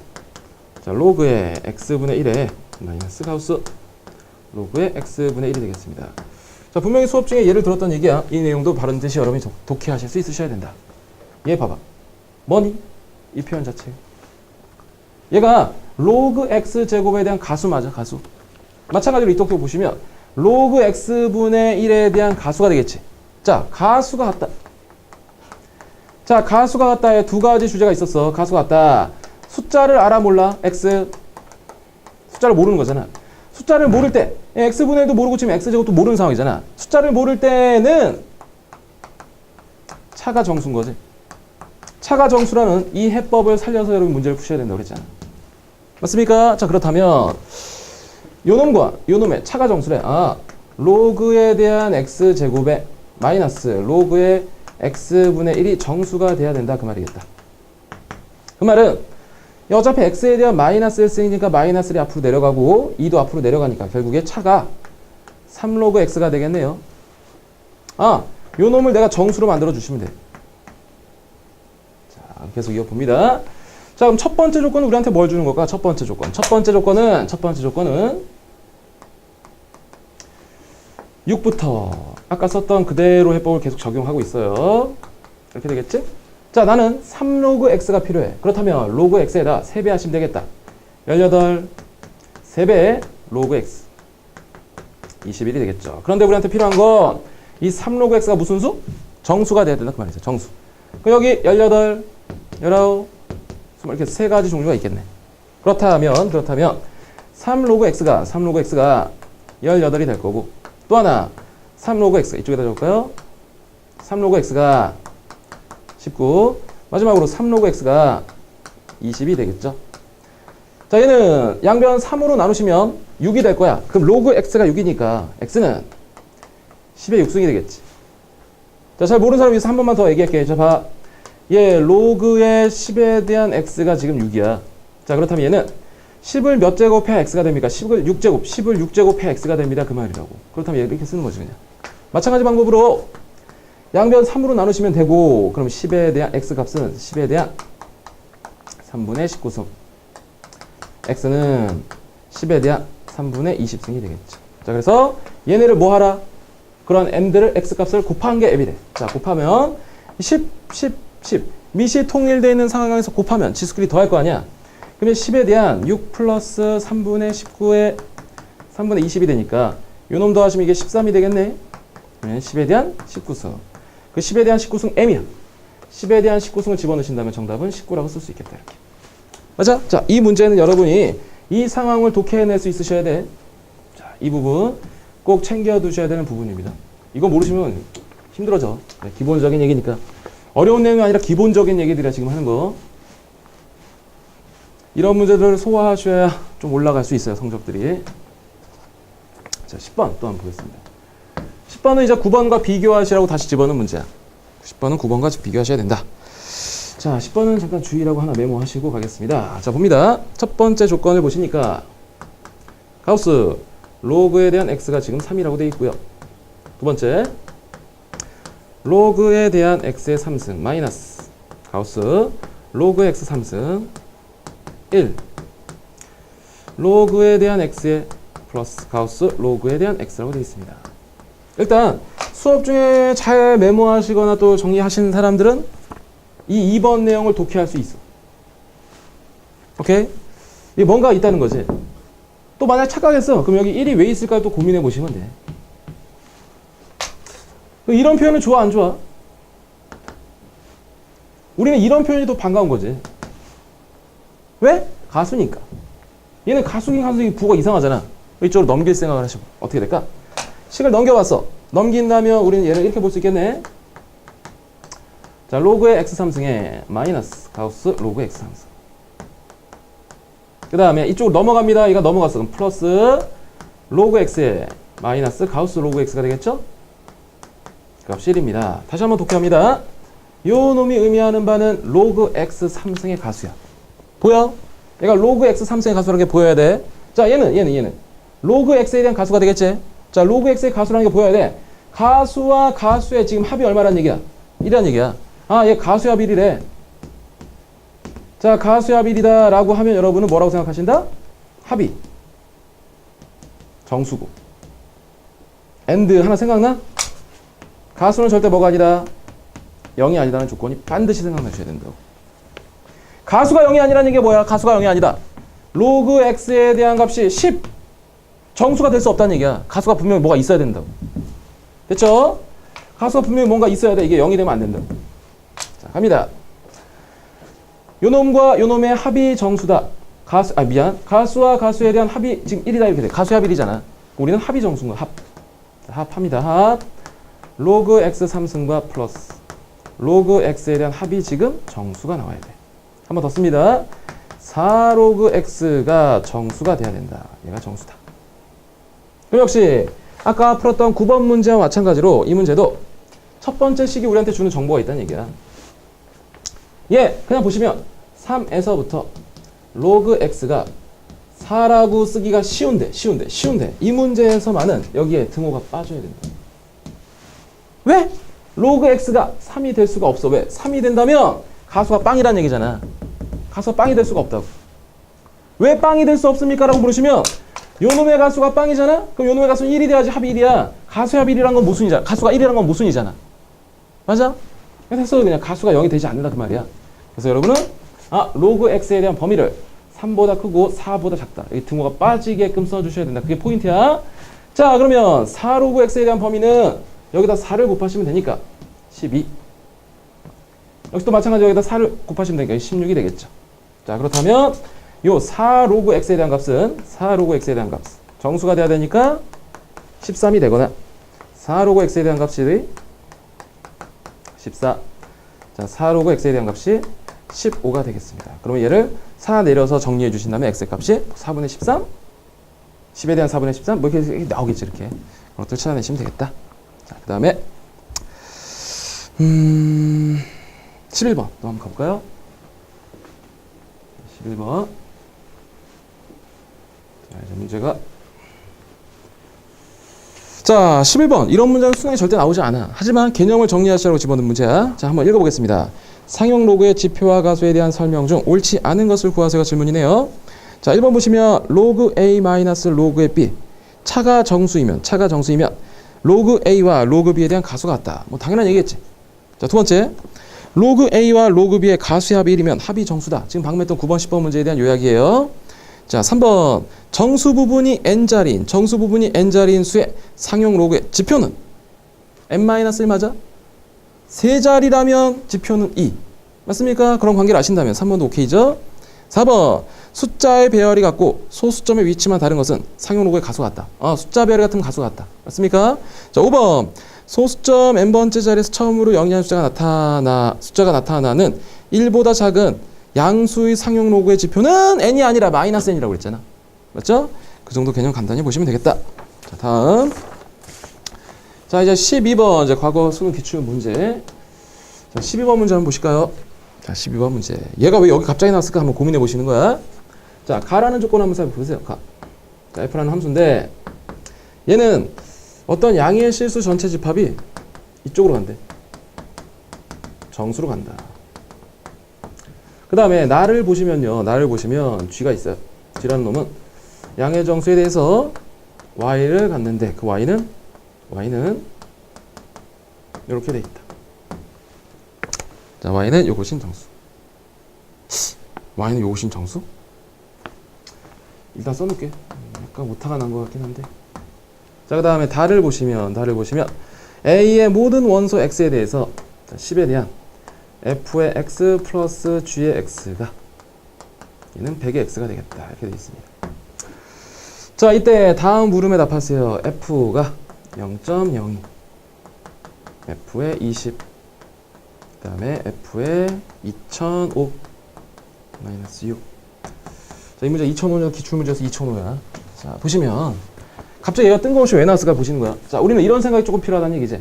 자, 로그에 x분의 1에 마이너스 가우스 로그에 x분의 1이 되겠습니다. 자, 분명히 수업 중에 예를 들었던 얘기야. 이 내용도 바른 듯이 여러분이 독해하실 수 있으셔야 된다. 얘 봐봐. 뭐니? 이 표현 자체. 얘가 로그 x제곱에 대한 가수 맞아, 가수. 마찬가지로 이 똑똑 보시면 로그 x분의 1에 대한 가수가 되겠지. 자, 가수가 같다. 자, 가수가 같다에 두 가지 주제가 있었어. 가수가 같다. 숫자를 알아 몰라? x. 숫자를 모르는 거잖아. 숫자를 모를 때 x분의 1도 모르고 지금 x제곱도 모르는 상황이잖아. 숫자를 모를 때는 차가 정수인 거지. 차가 정수라는 이 해법을 살려서 여러분 문제를 푸셔야 된다고 그랬잖아. 맞습니까? 자, 그렇다면 요놈과 요놈의 차가 정수래. 아, 로그에 대한 x제곱에 마이너스 로그의 x분의 1이 정수가 돼야 된다. 그 말이겠다. 그 말은 어차피 x에 대한 마이너스 1승이니까 마이너스 1이 앞으로 내려가고 2도 앞으로 내려가니까 결국에 차가 3로그 x가 되겠네요. 아, 요 놈을 내가 정수로 만들어 주시면 돼. 자, 계속 이어봅니다. 자, 그럼 첫 번째 조건은 우리한테 뭘 주는 걸까? 첫 번째 조건. 첫 번째 조건은 6부터 아까 썼던 그대로 해법을 계속 적용하고 있어요. 이렇게 되겠지? 자, 나는 3로그 x가 필요해. 그렇다면 로그 x에다 3배 하시면 되겠다. 18 3배 로그 x 21이 되겠죠. 그런데 우리한테 필요한 건 이 3로그 x가 무슨 수? 정수가 돼야 된다 그 말이죠. 정수. 그럼 여기 18 19 20 이렇게 세 가지 종류가 있겠네. 그렇다면 3로그 x가 18이 될 거고 또 하나 3로그 x 이쪽에다 적을까요? 3로그 x가 19 마지막으로 3로그 x가 20이 되겠죠. 자, 얘는 양변 3으로 나누시면 6이 될 거야. 그럼 로그 x가 6이니까 x는 10의 6승이 되겠지. 자, 잘 모르는 사람 위해서 한 번만 더 얘기할게. 자, 봐. 얘 로그의 10에 대한 x가 지금 6이야. 자, 그렇다면 얘는 10을 몇 제곱해야 x가 됩니까? 10을 6제곱해야 x가 됩니다. 그 말이라고. 그렇다면 얘 이렇게 쓰는 거지 그냥. 마찬가지 방법으로 양변 3으로 나누시면 되고 그럼 10에 대한 x 값은 10에 대한 3분의 19승 x는 10에 대한 3분의 20승이 되겠죠. 자, 그래서 얘네를 뭐 하라? 그런 m들을 x 값을 곱한 게 m이 돼. 자, 곱하면 10 미시 통일되어 있는 상황에서 곱하면 지수끼리 더할 거 아니야. 그러면 10에 대한 6 플러스 3분의 19의 3분의 20이 되니까 요놈 더하시면 이게 13이 되겠네. 그러면 10에 대한 19승. 그 10에 대한 19승 m이야. 10에 대한 19승을 집어넣으신다면 정답은 19라고 쓸 수 있겠다. 이렇게. 맞아? 자, 이 문제는 여러분이 이 상황을 독해낼 수 있으셔야 돼. 자, 이 부분 꼭 챙겨두셔야 되는 부분입니다. 이거 모르시면 힘들어져. 네, 기본적인 얘기니까. 어려운 내용이 아니라 기본적인 얘기들이야 지금 하는 거. 이런 문제들을 소화하셔야 좀 올라갈 수 있어요. 성적들이. 자, 10번 또 한번 보겠습니다. 10번은 이제 9번과 비교하시라고 다시 집어넣은 문제야. 10번은 9번과 비교하셔야 된다. 자, 10번은 잠깐 주의라고 하나 메모하시고 가겠습니다. 자, 봅니다. 첫 번째 조건을 보시니까 가우스 로그에 대한 x가 지금 3이라고 되어 있고요. 두 번째, 로그에 대한 x의 3승 마이너스 가우스 로그 x 3승 1 로그에 대한 x의 플러스 가우스 로그에 대한 x라고 되어 있습니다. 일단 수업 중에 잘 메모하시거나 또 정리하시는 사람들은 이 2번 내용을 독해할 수 있어. 오케이? 이게 뭔가 있다는 거지. 또 만약 착각했어. 그럼 여기 1이 왜 있을까 또 고민해 보시면 돼. 이런 표현은 좋아 안 좋아? 우리는 이런 표현이 더 반가운 거지. 왜? 가수니까. 얘는 가수긴 부호가 이상하잖아. 이쪽으로 넘길 생각을 하시고 어떻게 될까? 식을 넘겨봤어. 넘긴다면 우리는 얘를 이렇게 볼 수 있겠네. 자, 로그의 x 3승에 마이너스 가우스 로그 x 3승. 그 다음에 이쪽으로 넘어갑니다. 얘가 넘어갔어. 그럼 플러스 로그 x에 마이너스 가우스 로그 x가 되겠죠? 값이 1입니다. 다시 한번 독해합니다. 요 놈이 의미하는 바는 로그 x 3승의 가수야. 보여? 얘가 로그 x 3승의 가수라는 게 보여야 돼. 자, 얘는 로그 x에 대한 가수가 되겠지? 자, 로그 x의 가수라는 게 보여야 돼. 가수와 가수의 지금 합이 얼마란 얘기야? 1이란 얘기야. 아, 얘 가수합 1이래. 자, 가수합 1이다 라고 하면 여러분은 뭐라고 생각하신다? 합이 정수고. and 하나 생각나? 가수는 절대 뭐가 아니다? 0이 아니다는 조건이 반드시 생각나셔야 된다고. 가수가 0이 아니라는 얘기가 뭐야? 가수가 0이 아니다. 로그 x에 대한 값이 10 정수가 될 수 없다는 얘기야. 가수가 분명히 뭐가 있어야 된다고. 됐죠? 가수가 분명히 뭔가 있어야 돼. 이게 0이 되면 안 된다고. 자, 갑니다. 요놈과 요놈의 합이 정수다. 가수와 가수에 대한 합이 지금 1이다 이렇게 돼. 가수의 합 1이잖아. 우리는 합이 정수인 거야. 합합니다. 합. 로그 x 3승과 플러스 로그 x에 대한 합이 지금 정수가 나와야 돼. 한 번 더 씁니다. 4 로그 x가 정수가 돼야 된다. 얘가 정수다. 그럼 역시 아까 풀었던 9번 문제와 마찬가지로 이 문제도 첫 번째 식이 우리한테 주는 정보가 있다는 얘기야. 예, 그냥 보시면 3에서부터 로그 x가 4라고 쓰기가 쉬운데 이 문제에서만은 여기에 등호가 빠져야 된다. 왜? 로그 x가 3이 될 수가 없어. 왜? 3이 된다면 가수가 빵이라는 얘기잖아. 가수가 빵이 될 수가 없다고. 왜 빵이 될 수 없습니까? 라고 물으시면 요놈의 가수가 빵이잖아? 그럼 요놈의 가수는 1이 돼야지 합이 1이야. 가수의 합이 1이란 건 모순이잖아. 가수가 1이란 건 모순이잖아. 맞아? 그래서 그냥 가수가 0이 되지 않는다 그 말이야. 그래서 여러분은 로그 x에 대한 범위를 3보다 크고 4보다 작다. 여기 등호가 빠지게끔 써주셔야 된다. 그게 포인트야. 자, 그러면 4 로그 x에 대한 범위는 여기다 4를 곱하시면 되니까 12. 여기서 또 마찬가지로 여기다 4를 곱하시면 되니까 16이 되겠죠. 자, 그렇다면 요 4 로그 x에 대한 값은 4 로그 x에 대한 값 정수가 돼야 되니까 13이 되거나 4 로그 x에 대한 값이 14. 자, 4 로그 x에 대한 값이 15가 되겠습니다. 그러면 얘를 4 내려서 정리해 주신 다음에 x의 값이 4분의 13 10에 대한 4분의 13 뭐 이렇게 나오겠지. 이렇게 그것들 찾아내시면 되겠다. 자, 그 다음에 11번 또 한번 가볼까요? 11번. 자, 이제 문제가 자, 11번. 이런 문제는 수능에 절대 나오지 않아. 하지만 개념을 정리하시라고 집어넣은 문제야. 자, 한번 읽어보겠습니다. 상용 로그의 지표와 가수에 대한 설명 중 옳지 않은 것을 구하세요가 질문이네요. 자, 1번 보시면 로그 A 마이너스 로그의 B. 차가 정수이면 로그 A와 로그 B에 대한 가수가 같다. 뭐 당연한 얘기겠지. 자, 두 번째. 로그 A와 로그 B의 가수의 합이 1이면 합이 정수다. 지금 방금 했던 9번, 10번 문제에 대한 요약이에요. 자, 3번. 정수 부분이 n자리인 수의 상용 로그의 지표는 n-1 맞아? 세 자리라면 지표는 2. 맞습니까? 그런 관계를 아신다면 3번도 오케이죠? 4번. 숫자의 배열이 같고 소수점의 위치만 다른 것은 상용 로그의 가수 같다. 숫자 배열이 같으면 가수 같다. 맞습니까? 자, 5번. 소수점 n번째 자리에서 처음으로 0이라는 숫자가 나타나는 1보다 작은 양수의 상용 로그의 지표는 n이 아니라 마이너스 n이라고 그랬잖아. 맞죠? 그 정도 개념 간단히 보시면 되겠다. 자, 다음. 자, 이제 12번 이제 과거 수능 기출 문제. 자, 12번 문제 한번 보실까요? 자, 12번 문제. 얘가 왜 여기 갑자기 나왔을까 한번 고민해 보시는 거야. 자, 가라는 조건 한번 살펴보세요. 가. 자, f라는 함수인데 얘는 어떤 양의 실수 전체 집합이 이쪽으로 간대. 정수로 간다. 그 다음에 나를 보시면요. 나를 보시면 G가 있어요. G라는 놈은 양의 정수에 대해서 Y를 갖는데 그 Y는 이렇게 돼 있다. 자, Y는 요것인 정수. Y는 요것인 정수? 일단 써놓을게. 약간 오타가 난 것 같긴 한데. 자, 그 다음에 달을 보시면 A의 모든 원소 X에 대해서 10에 대한 F의 X 플러스 G의 X가 얘는 100의 X가 되겠다. 이렇게 되어 있습니다. 자, 이때 다음 물음에 답하세요. F가 0.02 F의 20 그 다음에 F의 2005 마이너스 6. 자, 이 문제 2005년 기출문제에서 2005야. 자, 보시면 갑자기 얘가 뜬금없이 왜 나왔을까 보시는 거야. 자, 우리는 이런 생각이 조금 필요하다는 얘기지.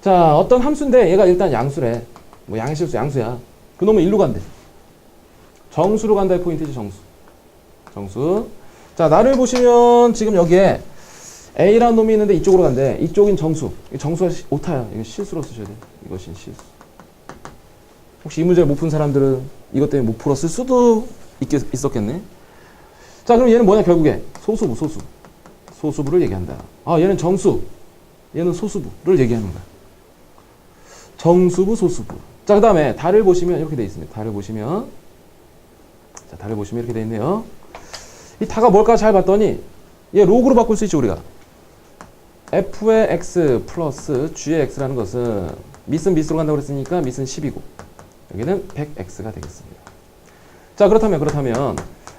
자, 어떤 함수인데 얘가 일단 양수래. 뭐 양의 실수 양수야. 그 놈은 일로 간대. 정수로 간다의 포인트지. 정수. 자, 나를 보시면 지금 여기에 A라는 놈이 있는데 이쪽으로 간대. 이쪽인 정수. 정수가 오타야. 이거 실수로 쓰셔야 돼. 이것이 실수. 혹시 이 문제를 못 푼 사람들은 이것 때문에 못 풀었을 수도 있었겠네. 자, 그럼 얘는 뭐냐 결국에 소수부를 얘기한다. 아, 얘는 정수, 얘는 소수부를 얘기하는 거야. 정수부, 소수부. 자, 그 다음에 달을 보시면 이렇게 돼 있습니다. 달을 보시면 이렇게 돼 있네요. 이 다가 뭘까 잘 봤더니 얘 로그로 바꿀 수 있지 우리가. F의 X 플러스 G의 X라는 것은 밑은 밑으로 간다고 그랬으니까 밑은 10이고 여기는 100X가 되겠습니다. 자, 그렇다면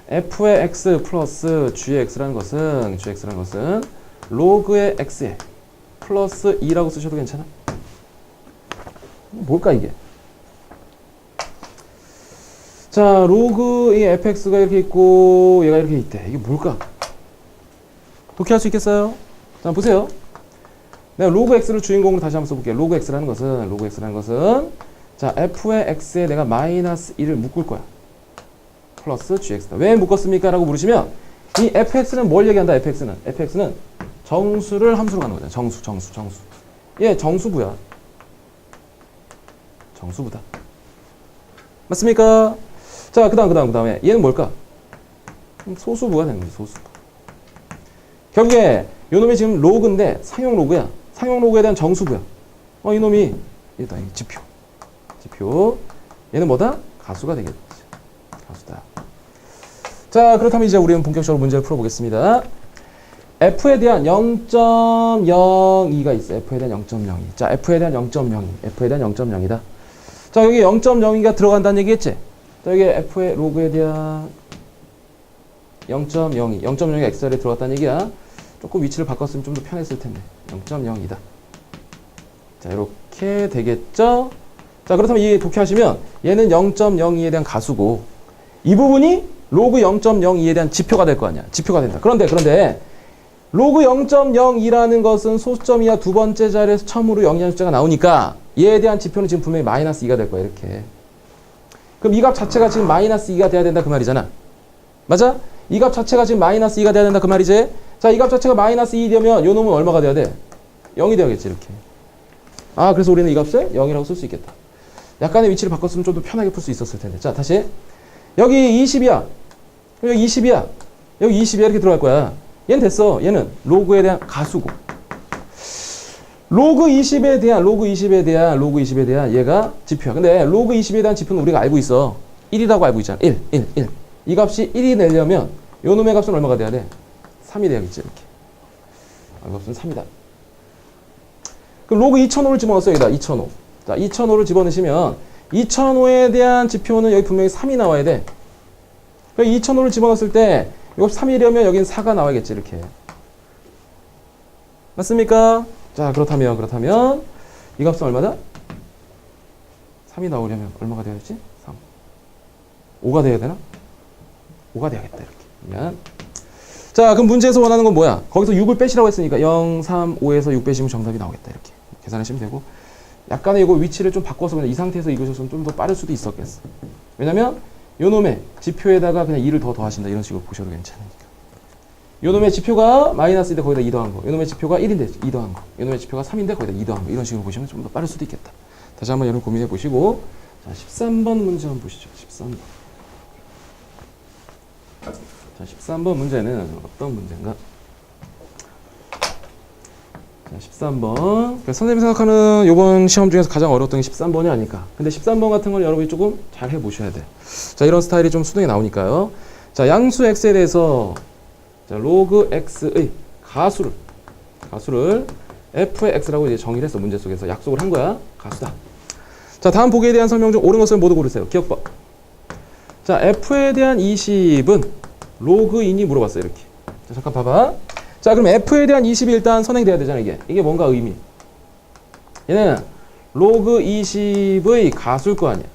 F의 X 플러스 G의 X라는 것은 로그의 X에 플러스 2라고 쓰셔도 괜찮아? 뭘까 이게? 자, 로그 이 fx가 이렇게 있고 얘가 이렇게 있대. 이게 뭘까? 독해할 수 있겠어요? 자, 보세요. 내가 로그 x를 주인공으로 다시 한번 써볼게요. 로그 x라는 것은 자, f의 x에 내가 마이너스 1을 묶을 거야. 플러스 gx다. 왜 묶었습니까? 라고 물으시면 이 fx는 뭘 얘기한다? fx는 정수를 함수로 가는 거잖아. 정수. 얘 정수부야. 정수부다. 맞습니까? 자, 그 다음에 얘는 뭘까? 소수부가 되는 거지. 소수부. 결국에 요놈이 지금 로그인데 상용 로그야. 상용 로그에 대한 정수부야. 이놈이 얘다. 지표. 얘는 뭐다? 가수가 되겠지. 가수다. 자, 그렇다면 이제 우리는 본격적으로 문제를 풀어보겠습니다. F에 대한 0.02가 있어. F에 대한 0.02. 자, F에 대한 0.02다. 자, 여기 0.02가 들어간다는 얘기겠지? 자, 여기 F의 로그에 대한 0.02가 X자리에 들어갔다는 얘기야. 조금 위치를 바꿨으면 좀 더 편했을 텐데. 0.02다. 자, 이렇게 되겠죠? 자, 그렇다면 이 독해하시면 얘는 0.02에 대한 가수고 이 부분이 로그 0.02에 대한 지표가 될 거 아니야. 지표가 된다. 그런데 로그 0.02라는 것은 소수점 이하 두 번째 자리에서 처음으로 0이라는 숫자가 나오니까 얘에 대한 지표는 지금 분명히 마이너스 2가 될 거야. 이렇게. 그럼 이 값 자체가 지금 마이너스 2가 돼야 된다 그 말이잖아. 맞아? 이 값 자체가 지금 마이너스 2가 돼야 된다 그 말이지? 자, 이 값 자체가 마이너스 2 되면 요 놈은 얼마가 돼야 돼? 0이 돼야겠지. 이렇게. 아, 그래서 우리는 이 값을 0이라고 쓸 수 있겠다. 약간의 위치를 바꿨으면 좀 더 편하게 풀 수 있었을 텐데. 자, 다시. 여기 20이야. 여기 20이야. 여기 20이야. 이렇게 들어갈 거야. 얘는 됐어. 얘는 로그에 대한 가수고. 로그 20에 대한 얘가 지표야. 근데 로그 20에 대한 지표는 우리가 알고 있어. 1이라고 알고 있잖아. 1. 이 값이 1이 되려면 요 놈의 값은 얼마가 돼야 돼? 3이 돼야겠지. 이렇게. 이 값은 3이다. 그럼 로그 2005를 집어넣었어요. 여기다 2005. 자, 2005를 집어넣으시면 2005에 대한 지표는 여기 분명히 3이 나와야 돼. 그러니까 2005를 집어넣었을 때 이거 3이려면 여긴 4가 나와야겠지. 이렇게. 맞습니까? 자, 그렇다면 이 값은 얼마다? 3이 나오려면 얼마가 돼야지? 3. 5가 돼야 되나? 5가 돼야겠다. 이렇게. 그러면 자, 그럼 문제에서 원하는 건 뭐야? 거기서 6을 빼시라고 했으니까 0, 3, 5에서 6 빼시면 정답이 나오겠다. 이렇게 계산하시면 되고, 약간의 이거 위치를 좀 바꿔서 그냥 이 상태에서 읽으셨으면 좀 더 빠를 수도 있었겠어. 왜냐면 요 놈의 지표에다가 그냥 2를 더 더하신다. 이런 식으로 보셔도 괜찮으니까. 요놈의 지표가 마이너스 2인데 거기다 2 더한 거. 요놈의 지표가 1인데 2 더한 거. 요놈의 지표가 3인데 거기다 2 더한 거. 이런 식으로 보시면 좀 더 빠를 수도 있겠다. 다시 한번 여러분 고민해 보시고 자, 13번 문제 한번 보시죠. 13번. 자, 13번 문제는 어떤 문제인가? 자, 13번. 선생님이 생각하는 이번 시험 중에서 가장 어려웠던 게 13번이 아닐까. 근데 13번 같은 걸 여러분이 조금 잘 해보셔야 돼. 자, 이런 스타일이 좀 수능에 나오니까요. 자, 양수 x에 대해서 자, 로그 x의 가수를 f의 x라고 이제 정의를 했어. 문제 속에서 약속을 한 거야. 가수다. 자, 다음 보기에 대한 설명 중 옳은 것을 모두 고르세요. 기억법. 자, f에 대한 20은 로그 인이 물어봤어요. 이렇게. 자, 잠깐 봐봐. 자, 그럼 f에 대한 20이 일단 선행돼야 되잖아. 이게 뭔가 의미. 얘는 로그 20의 가수일 거 아니야.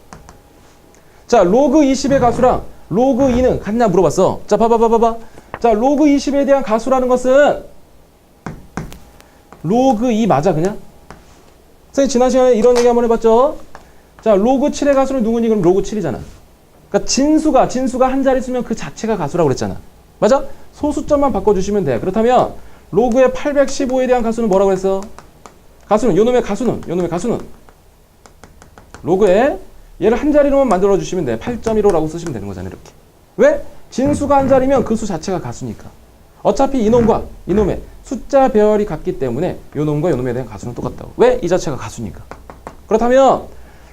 자, 로그 20의 가수랑 로그 2는 같냐 물어봤어. 자, 봐봐. 자, 로그 20에 대한 가수라는 것은 로그 2 맞아, 그냥? 선생님 지난 시간에 이런 얘기 한번 해봤죠? 자, 로그 7의 가수는 누구니? 그럼 로그 7이잖아. 그러니까 진수가 한 자리 쓰면 그 자체가 가수라고 그랬잖아. 맞아? 소수점만 바꿔주시면 돼. 그렇다면 로그의 815에 대한 가수는 뭐라고 했어? 요놈의 가수는 로그에 얘를 한 자리로만 만들어 주시면 돼. 8.15라고 쓰시면 되는 거잖아요. 이렇게. 왜? 진수가 한 자리면 그 수 자체가 가수니까. 어차피 이놈과 이놈의 숫자 배열이 같기 때문에 요놈과 요놈에 대한 가수는 똑같다고. 왜? 이 자체가 가수니까. 그렇다면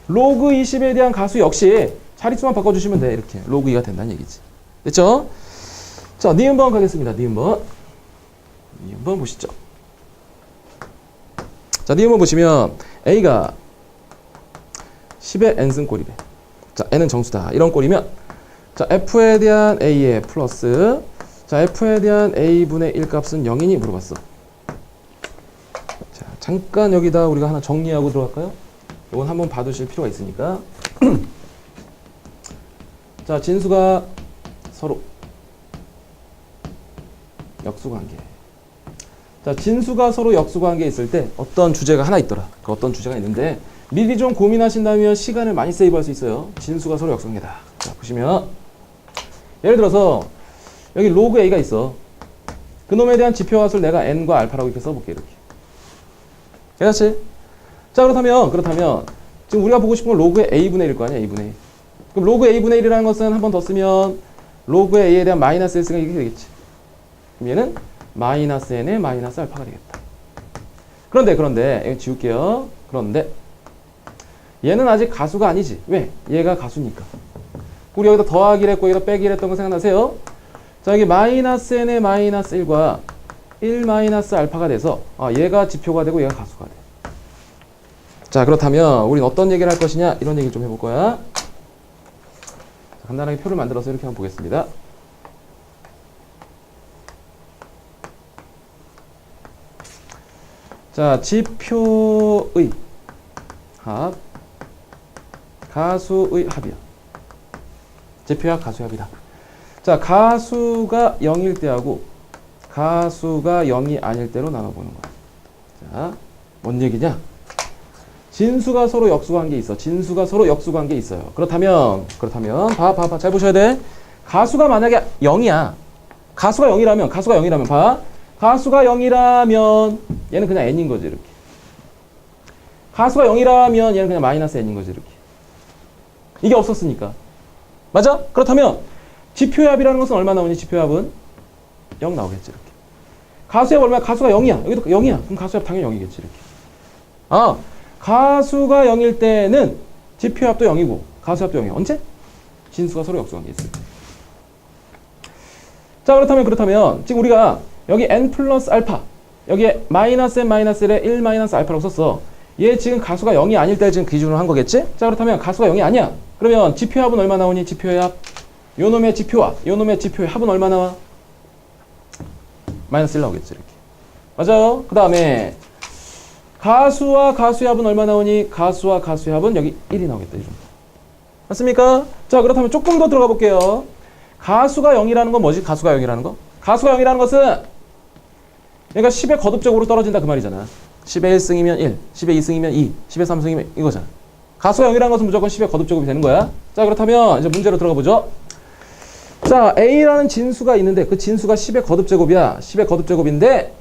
로그 20에 대한 가수 역시 자릿수만 바꿔주시면 돼. 이렇게 로그 2가 된다는 얘기지. 됐죠? 자, 니은번 가겠습니다. 니은번 보시죠. 자, 니은번 보시면 A가 10의 n승 꼴이래. 자, n은 정수다. 이런 꼴이면 자, f에 대한 a의 플러스 자, f에 대한 a분의 1 값은 0이니 물어봤어. 자, 잠깐 여기다 우리가 하나 정리하고 들어갈까요? 이건 한번 봐두실 필요가 있으니까. 자, 진수가 서로 역수관계. 자, 진수가 서로 역수관계에 있을 때 어떤 주제가 하나 있더라. 그 어떤 주제가 있는데 미리 좀 고민하신다면 시간을 많이 세이브할 수 있어요. 진수가 서로 역수관계다. 자, 보시면 예를 들어서 여기 로그 a가 있어. 그놈에 대한 지표값을 내가 n과 알파라고 이렇게 써볼게. 이렇게. 괜찮지? 자, 그렇다면 지금 우리가 보고 싶은 건 로그의 a분의 1일 거 아니야. a분의 1. 그럼 로그 a분의 1이라는 것은 한 번 더 쓰면 로그의 a에 대한 마이너스 1승이 이렇게 되겠지. 그럼 얘는 마이너스 n의 마이너스 알파가 되겠다. 그런데 이거 지울게요. 그런데 얘는 아직 가수가 아니지. 왜? 얘가 가수니까. 우리 여기다 더하기를 했고 여기다 빼기를 했던 거 생각나세요? 자, 여기 마이너스 n의 마이너스 1과 1 마이너스 알파가 돼서 얘가 지표가 되고 얘가 가수가 돼. 자, 그렇다면 우린 어떤 얘기를 할 것이냐? 이런 얘기를 좀 해볼 거야. 자, 간단하게 표를 만들어서 이렇게 한번 보겠습니다. 자, 지표의 합, 가수의 합이야. 지표합, 가수의 합이다. 자, 가수가 0일 때하고 가수가 0이 아닐 때로 나눠보는 거야. 자, 뭔 얘기냐? 진수가 서로 역수관계에 있어. 진수가 서로 역수관계에 있어요. 그렇다면 봐. 잘 보셔야 돼. 가수가 만약에 0이야. 가수가 0이라면 봐. 가수가 0이라면 얘는 그냥 n인 거지. 이렇게. 가수가 0이라면 얘는 그냥 마이너스 n인 거지. 이렇게. 이게 없었으니까. 맞아? 그렇다면 지표의 합이라는 것은 얼마 나오니? 지표의 합은 0 나오겠지. 이렇게. 가수의 합 얼마야? 가수가 0이야. 여기도 0이야. 그럼 가수의 합 당연히 0이겠지. 이렇게. 가수가 0일 때는 지표의 합도 0이고 가수의 합도 0이야. 언제? 진수가 서로 역수관계에 있을 때. 자, 그렇다면 지금 우리가 여기 n 플러스 알파 여기에 마이너스 n 마이너스 1에 1 마이너스 알파라고 썼어. 얘 지금 가수가 0이 아닐 때 지금 기준으로 한 거겠지? 자, 그렇다면 가수가 0이 아니야. 그러면 지표의 합은 얼마 나오니? 지표의 합. 요놈의 지표와 요놈의 지표의 합은 얼마 나와? 마이너스 1 나오겠지. 이렇게. 맞아요? 그 다음에 가수와 가수의 합은 얼마 나오니? 가수와 가수의 합은 여기 1이 나오겠다. 맞습니까? 자, 그렇다면 조금 더 들어가 볼게요. 가수가 0이라는 건 뭐지? 가수가 0이라는 거? 가수가 0이라는 것은 얘가 10의 거듭적으로 떨어진다 그 말이잖아. 10의 1승이면 1, 10의 2승이면 2, 10의 3승이면 이거잖아. 가수가 0이라는 것은 무조건 10의 거듭제곱이 되는 거야. 자, 그렇다면 이제 문제로 들어가 보죠. 자, A라는 진수가 있는데 그 진수가 10의 거듭제곱이야. 10의 거듭제곱인데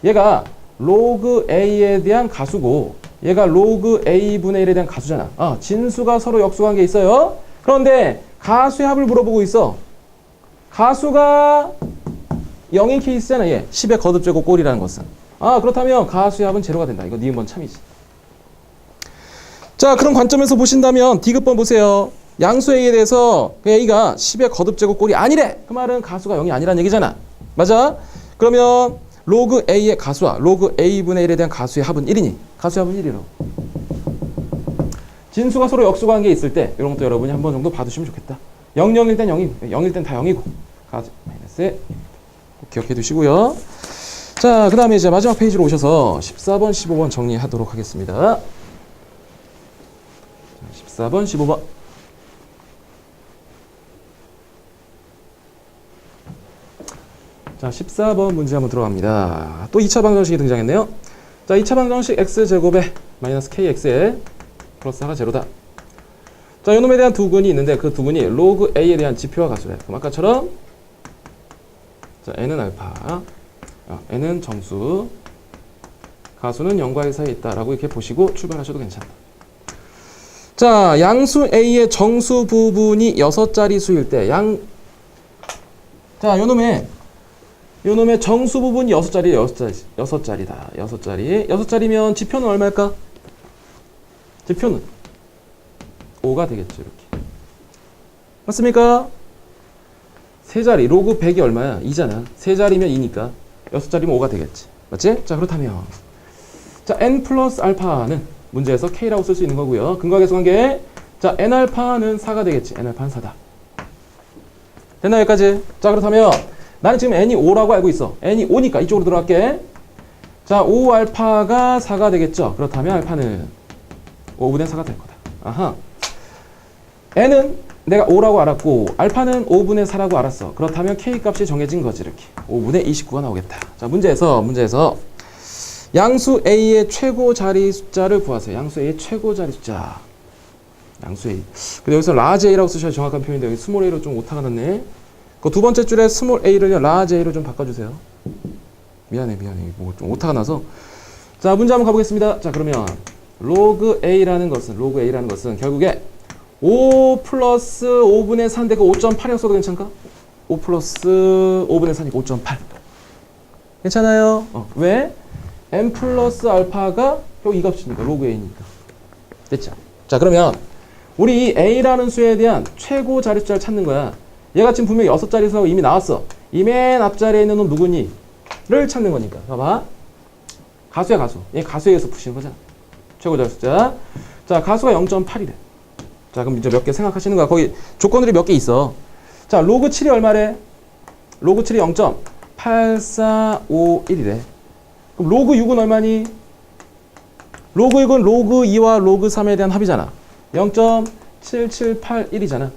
얘가 로그 A에 대한 가수고 얘가 로그 A분의 1에 대한 가수잖아. 진수가 서로 역수관계에 있어요. 그런데 가수의 합을 물어보고 있어. 가수가 0인 케이스잖아. 얘 10의 거듭제곱 꼴이라는 것은. 그렇다면 가수의 합은 제로가 된다. 이거 니은번 참이지. 자, 그런 관점에서 보신다면 디귿번 보세요. 양수 A에 대해서 A가 10의 거듭제곱 꼴이 아니래. 그 말은 가수가 0이 아니란 얘기잖아. 맞아? 그러면 로그 A의 가수와 로그 A분의 1에 대한 가수의 합은 1이니 가수의 합은 1이라고. 진수가 서로 역수관계에 있을 때 이런 것도 여러분이 한 번 정도 봐두시면 좋겠다. 0, 0일 땐 0이고 0일 땐 다 0이고 가수 마이너스 꼭 기억해 두시고요. 자, 그 다음에 이제 마지막 페이지로 오셔서 14번, 15번 정리하도록 하겠습니다. 14번, 15번. 자, 14번 문제 한번 들어갑니다. 또 2차 방정식이 등장했네요. 자, 2차 방정식 x제곱에 마이너스 kx에 플러스 4가 제로다. 자, 요놈에 대한 두근이 있는데 그 두근이 로그 a에 대한 지표와 가수래. 그럼 아까처럼 자, n은 알파, n은 정수, 가수는 0과 1 사이에 있다라고 이렇게 보시고 출발하셔도 괜찮다. 자, 양수 a의 정수 부분이 6자리 수일 때 자, 요놈의 정수 부분이 6자리에 6자리다. 6자리. 6자리면 지표는 얼마일까? 지표는 5가 되겠죠. 이렇게. 맞습니까? 3자리. 로그 100이 얼마야? 2잖아. 3자리면 2니까 6자리면 5가 되겠지. 맞지? 자, 그렇다면 자, n 플러스 알파는 문제에서 k라고 쓸 수 있는 거고요. 근거와 계수관계. 자, n 알파는 4가 되겠지. n 알파는 4다. 됐나 여기까지? 자, 그렇다면 나는 지금 n이 5라고 알고 있어. n이 5니까 이쪽으로 들어갈게. 자, 5 알파가 4가 되겠죠. 그렇다면 알파는 5분의 4가 될 거다. 아하. n은 내가 5라고 알았고 알파는 5분의 4라고 알았어. 그렇다면 k 값이 정해진 거지. 이렇게 5분의 29가 나오겠다. 자, 문제에서 양수 a의 최고 자리 숫자를 구하세요. 양수 a의 최고 자리 숫자. 양수 a. 근데 여기서 라지 a라고 쓰셔야 정확한 표현인데 여기 스몰 a로 좀 오타가 났네. 그 두 번째 줄에 스몰 a를 라지 a로 좀 바꿔주세요. 미안해. 뭐 좀 오타가 나서. 자, 문제 한번 가보겠습니다. 자, 그러면 로그 a라는 것은 결국에 5 플러스 5분의 4인데 그 5.8이었어도 괜찮을까? 5 플러스 5분의 4니까 5.8. 괜찮아요? 왜? n 플러스 알파가 결국 이 값이니까 로그 a니까. 됐죠? 자, 그러면 우리 이 a라는 수에 대한 최고 자리 숫자를 찾는 거야. 얘가 지금 분명히 6자리 수가 이미 나왔어. 이 맨 앞자리에 있는 놈 누구니? 를 찾는 거니까. 봐봐. 가수야, 가수. 얘 가수에 의해서 푸시는 거잖아. 최고 자리 숫자. 자, 가수가 0.8이래. 자, 그럼 이제 몇 개 생각하시는 거야. 거기 조건들이 몇 개 있어. 자, 로그 7이 얼마래? 로그 7이 0.8451이래. 그럼 로그 6은 얼마니? 로그 6은 로그 2와 로그 3에 대한 합이잖아. 0.7781이잖아.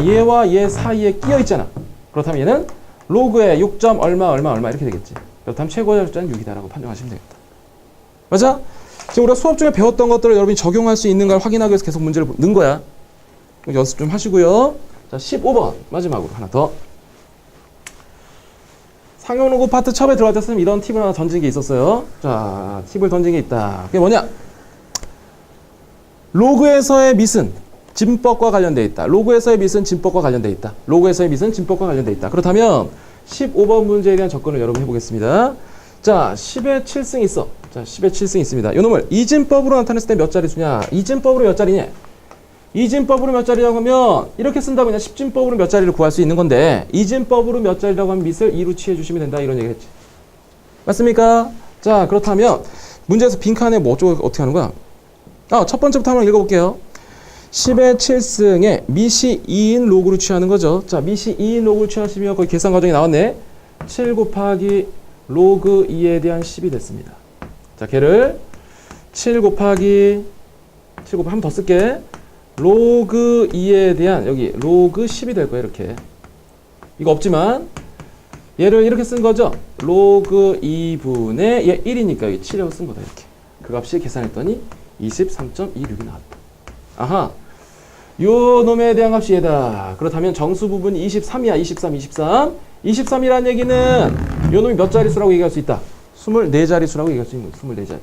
얘와 얘 사이에 끼어 있잖아. 그렇다면 얘는 로그에 6. 얼마 이렇게 되겠지. 그렇다면 최고의 숫자는 6이다라고 판정하시면 되겠다. 맞아? 지금 우리가 수업 중에 배웠던 것들을 여러분이 적용할 수 있는가를 확인하기 위해서 계속 문제를 넣은 거야. 연습 좀 하시고요. 자, 15번 마지막으로 하나 더. 상용로그 파트 처음에 들어갈 때 선생님 이런 팁을 하나 던진 게 있었어요. 자, 팁을 던진 게 있다. 그게 뭐냐? 로그에서의 미스는 진법과 관련되어 있다. 로그에서의 미스는 진법과 관련되어 있다. 로그에서의 미스는 진법과 관련되어 있다. 그렇다면 15번 문제에 대한 접근을 여러분 해보겠습니다. 자, 10의 7승 있어. 자, 10의 7승 있습니다. 이 놈을 이진법으로 나타냈을 때 몇 자리 수냐? 이진법으로 몇 자리냐? 이진법으로 몇 자리라고 하면 이렇게 쓴다고 그냥 10진법으로 몇 자리를 구할 수 있는 건데 이진법으로 몇 자리라고 하면 밑을 2로 취해 주시면 된다. 이런 얘기를 했지. 맞습니까? 자, 그렇다면 문제에서 빈칸에 뭐 어떻게 하는 거야? 첫 번째부터 한번 읽어볼게요. 10의 7승에 밑이 2인 로그로 취하는 거죠. 자, 밑이 2인 로그로 취하시면 거기 계산 과정이 나왔네. 7 곱하기 로그 2에 대한 10이 됐습니다. 자, 걔를 7 곱하기 한 번 더 쓸게. 로그 2에 대한 여기 로그 10이 될 거예요. 이렇게. 이거 없지만 얘를 이렇게 쓴 거죠. 로그 2분의 얘 1이니까 여기 7이라고 쓴 거다. 이렇게. 그 값이 계산했더니 23.26이 나왔다. 아하. 요 놈에 대한 값이 얘다. 그렇다면 정수 부분이 23이야. 23, 23. 23이라는 얘기는 요 놈이 몇 자릿수라고 얘기할 수 있다? 24자릿수라고 얘기할 수 있는 거야. 24자리.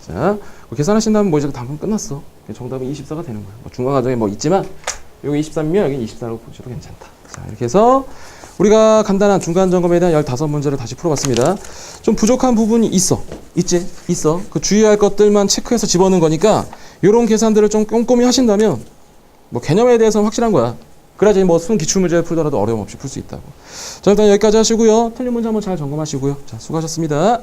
자, 계산하신다면 뭐 이제 답은 끝났어. 정답은 24가 되는 거야. 뭐 중간 과정에 뭐 있지만 여기 23이면 여기 24라고 보셔도 괜찮다. 자, 이렇게 해서 우리가 간단한 중간 점검에 대한 15문제를 다시 풀어봤습니다. 좀 부족한 부분이 있지? 있어. 그 주의할 것들만 체크해서 집어넣은 거니까 이런 계산들을 좀 꼼꼼히 하신다면 뭐 개념에 대해서는 확실한 거야. 그래야지 뭐 순 기출문제 풀더라도 어려움 없이 풀 수 있다고. 자, 일단 여기까지 하시고요. 틀린 문제 한번 잘 점검하시고요. 자, 수고하셨습니다.